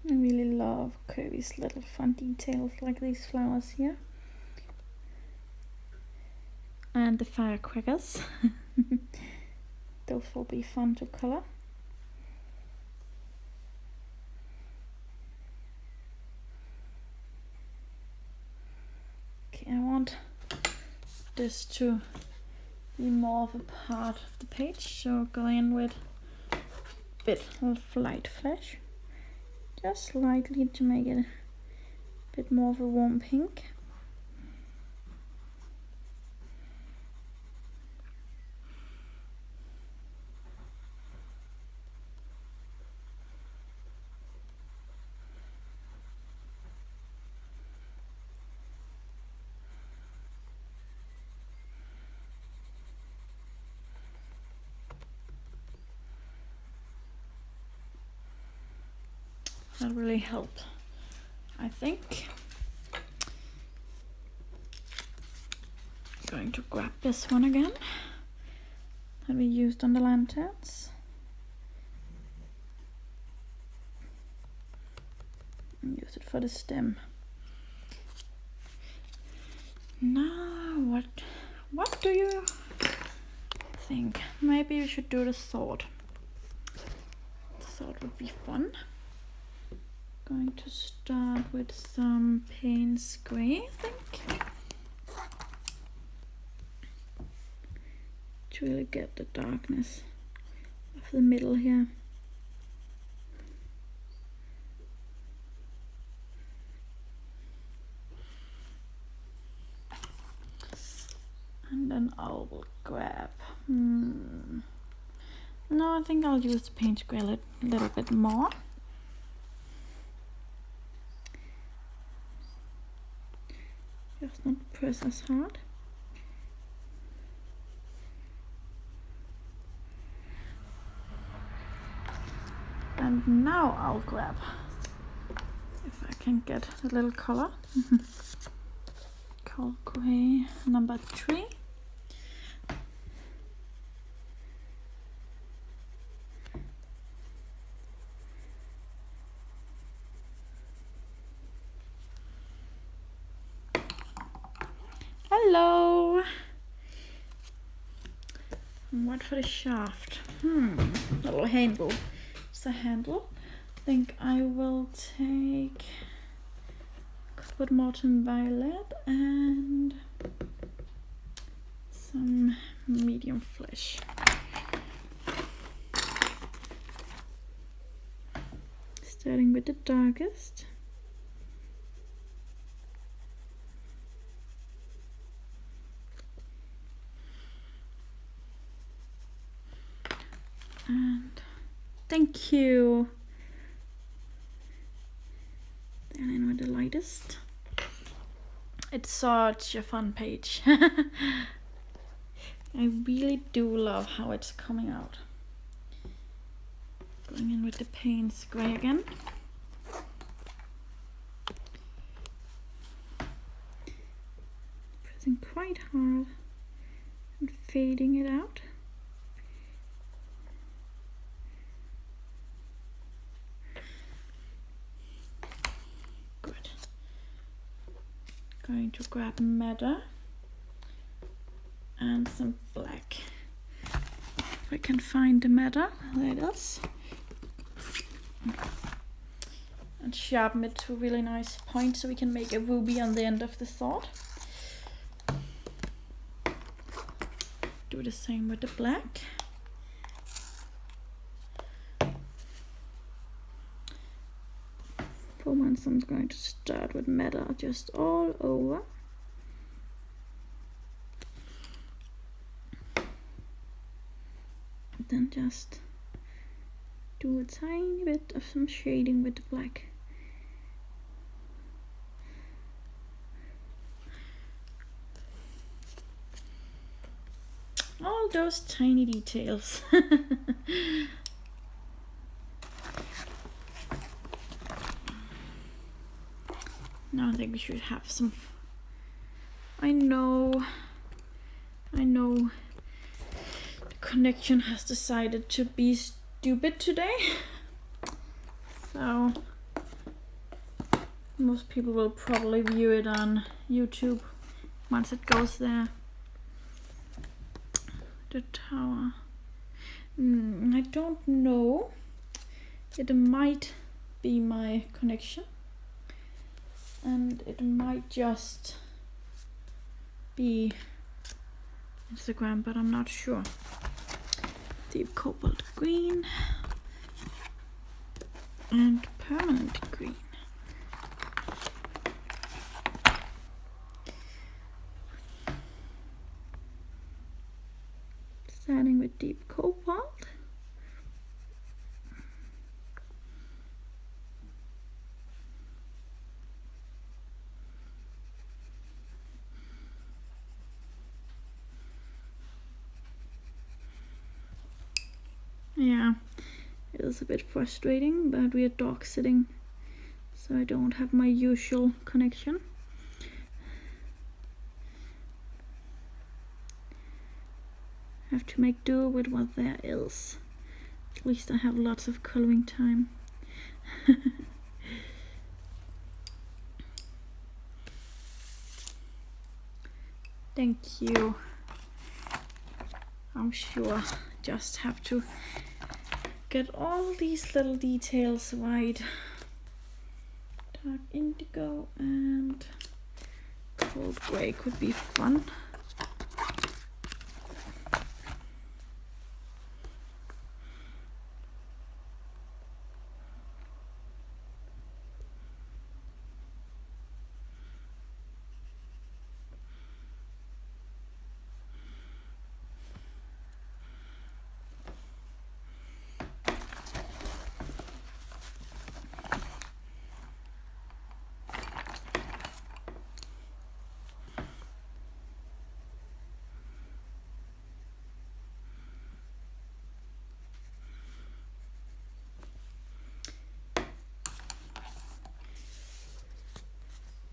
I really love Kerby's little fun details like these flowers here. And the firecrackers. Those will be fun to color. Okay, I want this to be more of a part of the page, so go in with a bit of light flash. Just slightly to make it a bit more of a warm pink. That really helped, I think. Going to grab this one again that we used on the lanterns. And use it for the stem. Now, what do you think? Maybe we should do the sword. The sword would be fun. Going to start with some Payne's Gray, I think. To really get the darkness of the middle here. And then I will grab. No, I think I'll use the Payne's Gray a little bit more. Just not press as hard. And now I'll grab, if I can get a little color, Coal Gray number 3. Hello! And what for the shaft? Little handle. It's a handle. I think I will take Could Morton Violet and some medium flesh. Starting with the darkest. And thank you. Then in with the lightest. It's such a fun page. I really do love how it's coming out. Going in with the Payne's Gray again. Pressing quite hard and fading it out. Going to grab Madder and some black. If I can find the Madder, there it is. And sharpen it to a really nice point so we can make a ruby on the end of the sword. Do the same with the black. For once I'm going to start with Madder just all over. Then just do a tiny bit of some shading with the black. All those tiny details. Now I think we should have some. I know the connection has decided to be stupid today. So most people will probably view it on YouTube once it goes there. The tower. I don't know. It might be my connection. And it might just be Instagram, but I'm not sure. Deep cobalt green and permanent green. Starting with deep cobalt. Yeah, it is a bit frustrating, but we are dog sitting, so I don't have my usual connection. have to make do with what there is. At least I have lots of coloring time. Thank you. I'm sure just have to get all these little details right. Dark indigo and cold gray could be fun.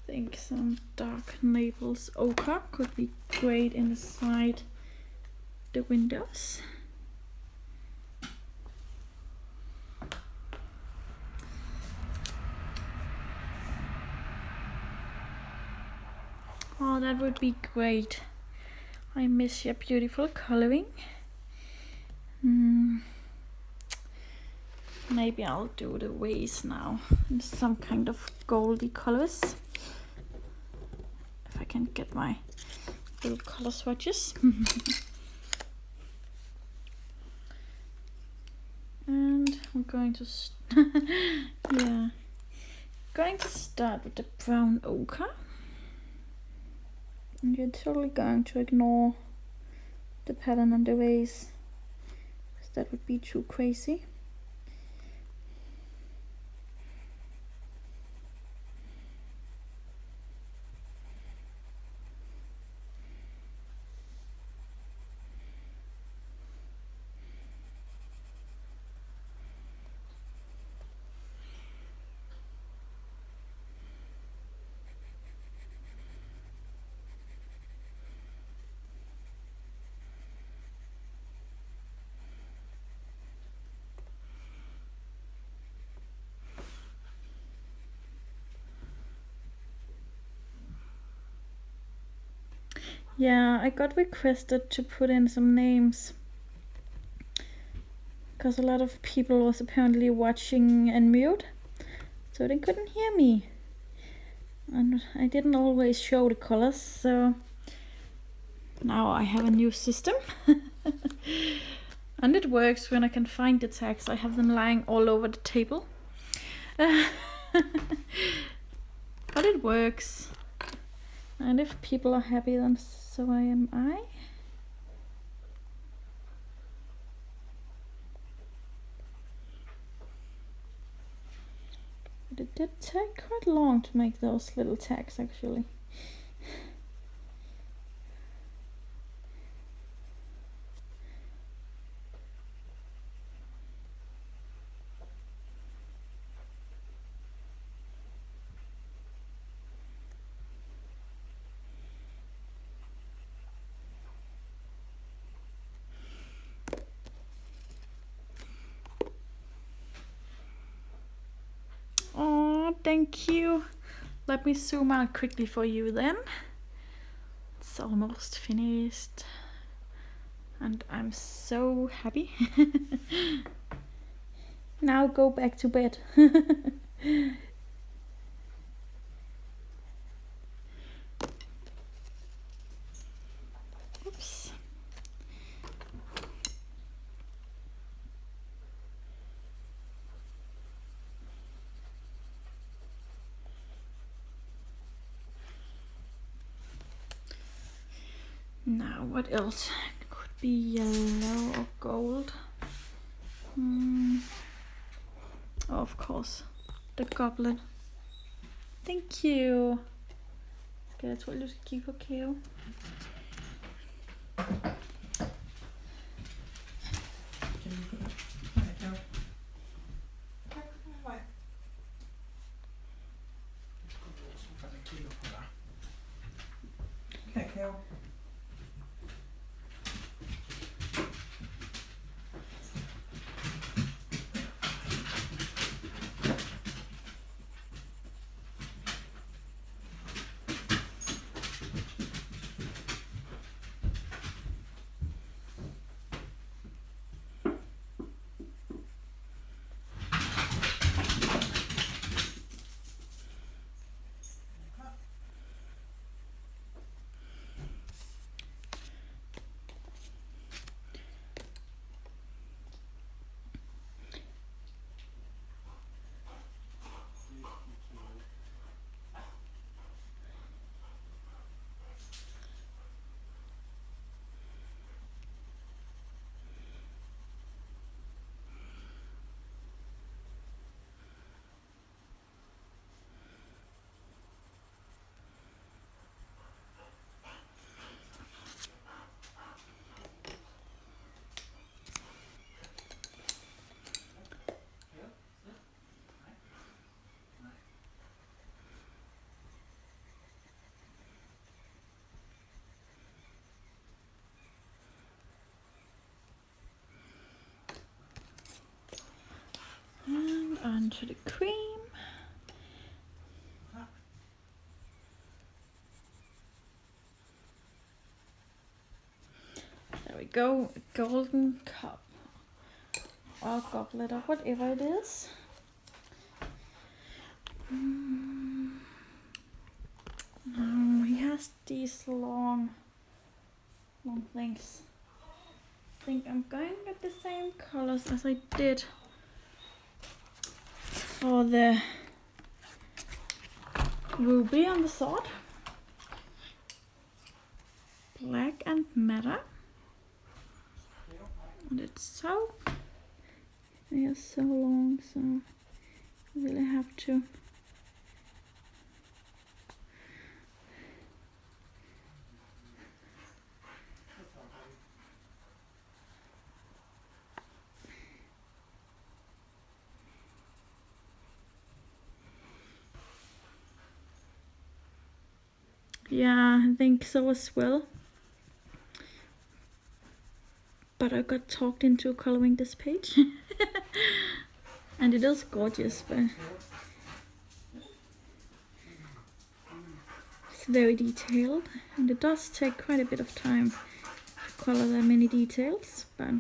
I think some dark Naples ochre could be great inside the windows. Oh, that would be great. I miss your beautiful coloring. Maybe I'll do the vase now in some kind of goldy colors. If I can get my little color swatches. And I'm going to going to start with the brown ochre. And you're totally going to ignore the pattern on the vase, because that would be too crazy. Yeah, I got requested to put in some names because a lot of people was apparently watching and mute, so they couldn't hear me. And I didn't always show the colors, so now I have a new system. And it works when I can find the tags. I have them lying all over the table. But it works. And if people are happy, then so am I. But it did take quite long to make those little tags, actually. Oh, thank you. Let me zoom out quickly for you then. It's almost finished. And I'm so happy. Now go back to bed. Oops. Now what else? Could be yellow or gold. Oh, of course, the goblet. Thank you. Skal jeg tror, du skal kigge på Kæve? onto the cream. There we go, a golden cup or goblet or whatever it is. Oh, he has these long things. I think I'm going with the same colors as I did for the ruby on the sword. Black and matter. And it's so, they are so long, so I really have to. Yeah, I think so as well. But I got talked into coloring this page. And it is gorgeous, but it's very detailed. And it does take quite a bit of time to color that many details, but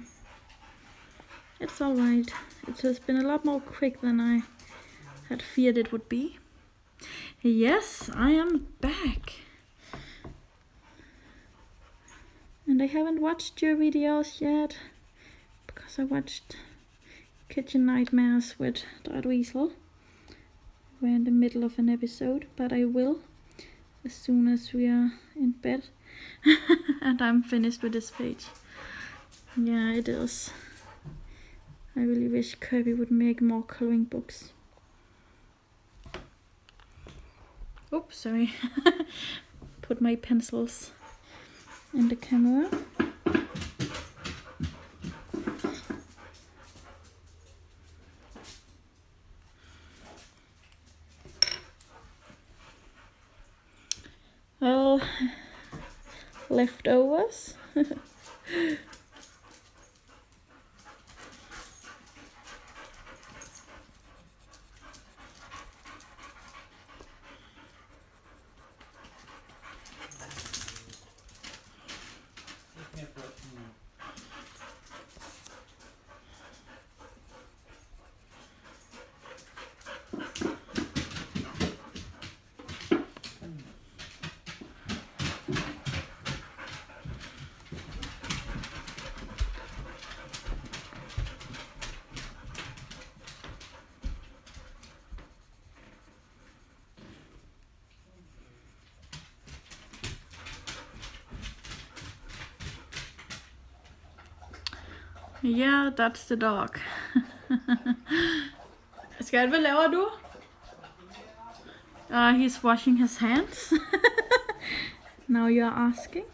it's alright. It has been a lot more quick than I had feared it would be. Yes, I am back. And I haven't watched your videos yet, because I watched Kitchen Nightmares with Dad Weasel. We're in the middle of an episode, but I will as soon as we are in bed and I'm finished with this page. Yeah, it is. I really wish Kerby would make more coloring books. Oops, sorry. Put my pencils in the camera. Well, leftovers. Yeah, that's the dog. Skat, hvad laver du? He's washing his hands. Now you're asking.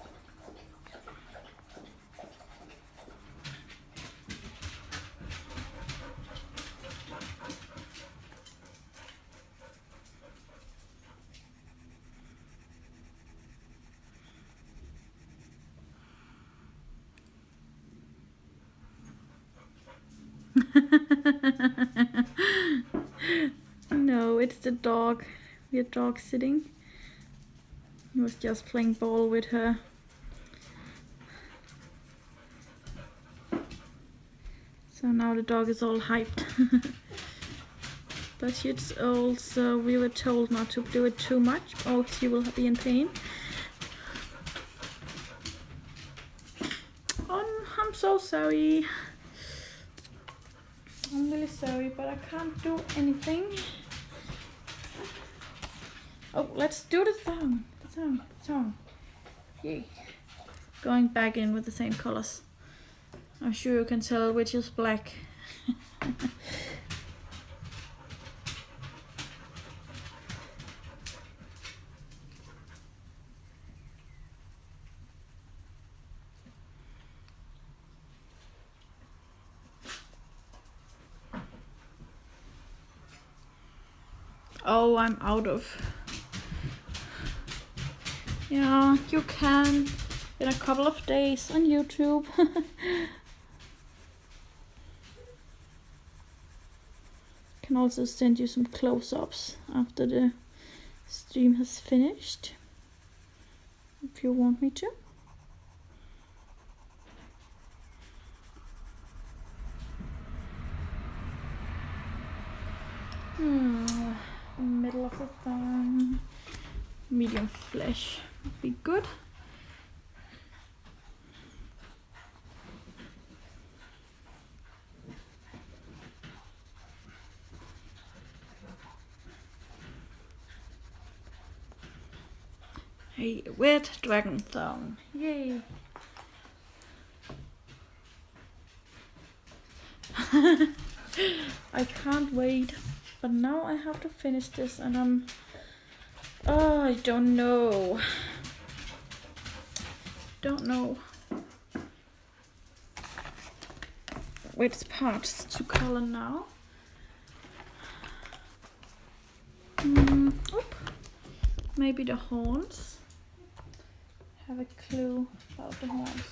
No, it's the dog. We're dog sitting. He was just playing ball with her. So now the dog is all hyped. But she's old, so we were told not to do it too much, or she will be in pain. I'm so sorry. I'm really sorry, but I can't do anything. Oh, let's do the song. The song. Yay. Going back in with the same colors. I'm sure you can tell which is black. Oh, I'm out of. Yeah, you can in a couple of days on YouTube. Can can also send you some close-ups after the stream has finished, if you want me to. Middle of the thumb, medium flesh would be good. A wet dragon thumb, yay! I can't wait, but now I have to finish this, and I don't know which parts to color now. Maybe the horns. Have a clue about the horns.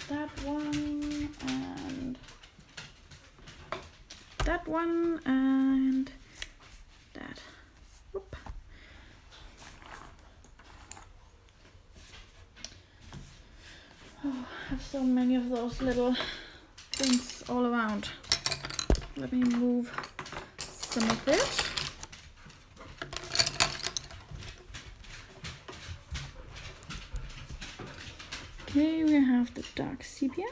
That one and that one and that. Whoop. Oh, I have so many of those little things all around. Let me move some of it. Okay, we have the dark sepia.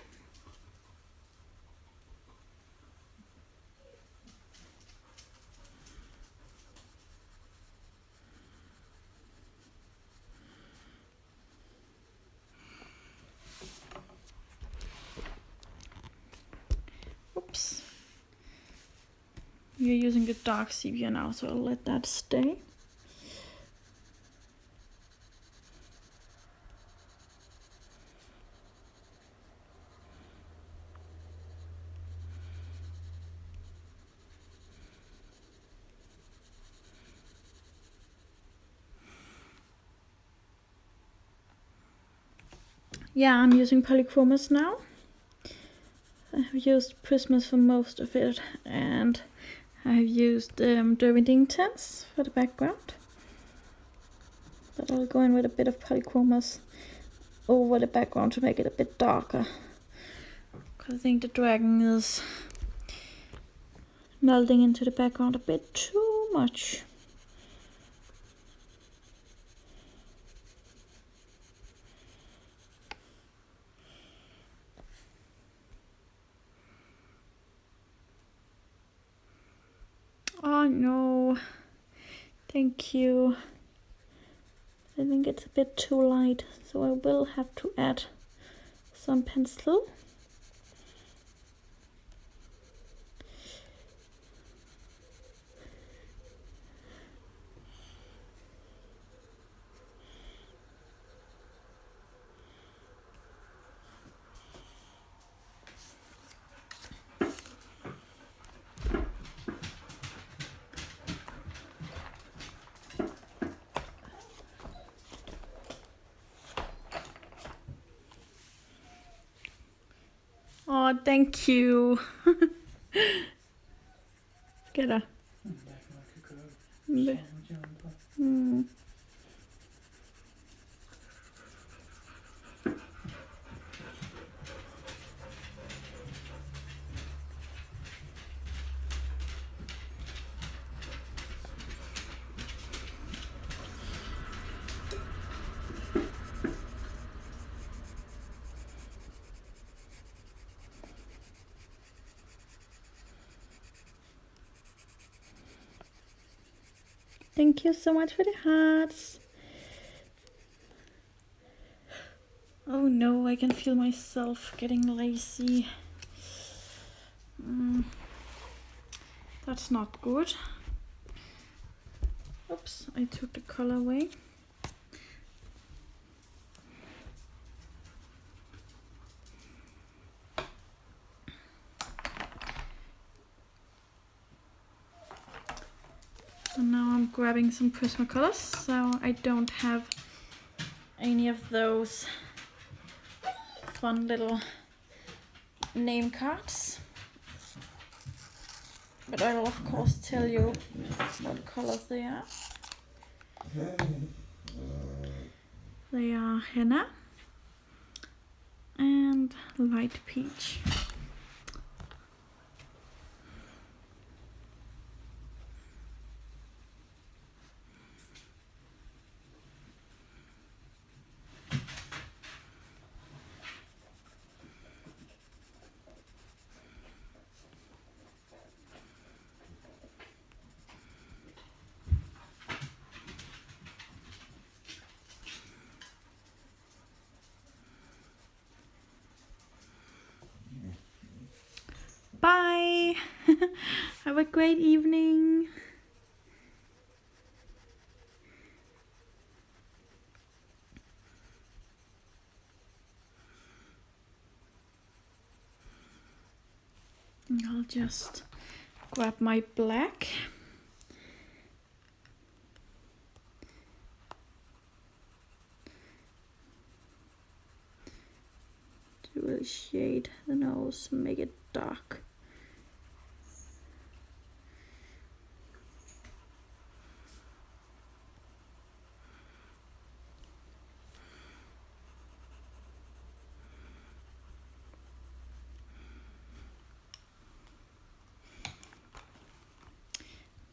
Oops. We're using the dark sepia now, so I'll let that stay. Yeah, I'm using polychromos now. I have used Prismas for most of it, and I have used Derwentine tints for the background. But I'll go in with a bit of polychromos over the background to make it a bit darker. Because I think the dragon is melting into the background a bit too much. Oh no, thank you. I think it's a bit too light, so I will have to add some pencil. Oh, thank you. Get a. Thank you so much for the hearts. Oh no, I can feel myself getting lazy. That's not good. Oops, I took the color away. And now I'm grabbing some Prismacolors, so I don't have any of those fun little name cards. but I'll of course tell you what colors they are. They are henna and light peach. Bye! Have a great evening! I'll just grab my black. To really shade the nose, make it dark.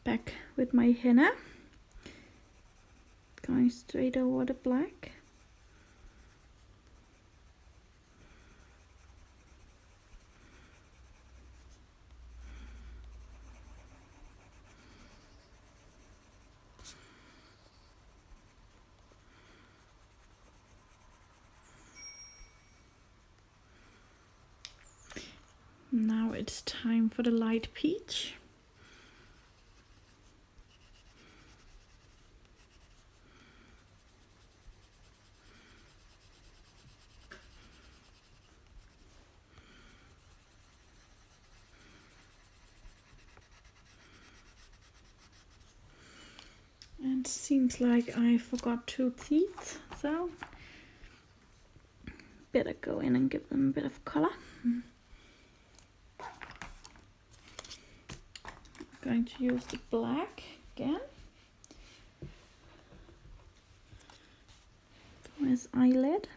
Back with my henna, going straight over the black. Now it's time for the light peach. And seems like I forgot 2 teeth, so better go in and give them a bit of color. Going to use the black again for his eyelid.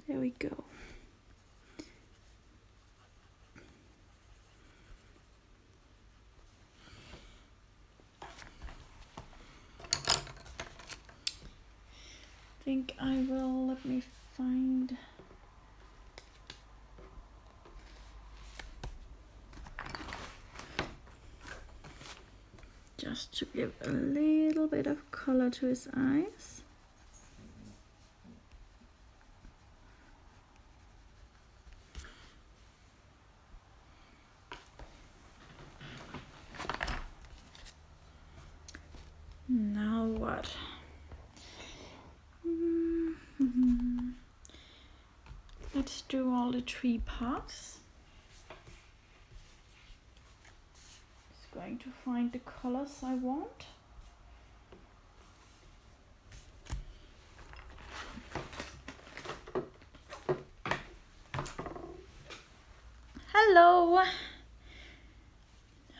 There we go. I think I will, let me find just to give a little bit of color to his eyes. Now what? Let's do all the 3 parts. Just going to find the colors I want. Hello!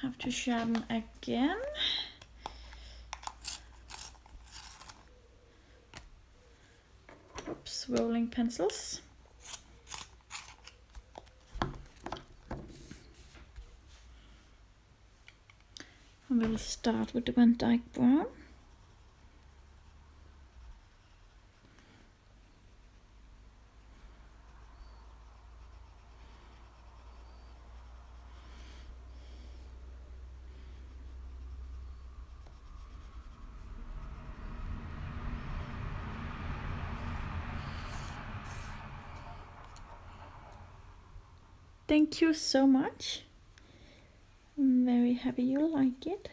Have to sharpen again. Oops, rolling pencils. And we'll start with the Van Dyke brown. Thank you so much. I'm very happy you like it.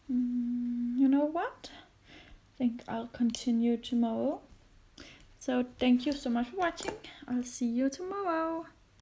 You know what? I think I'll continue tomorrow. So thank you so much for watching. I'll see you tomorrow.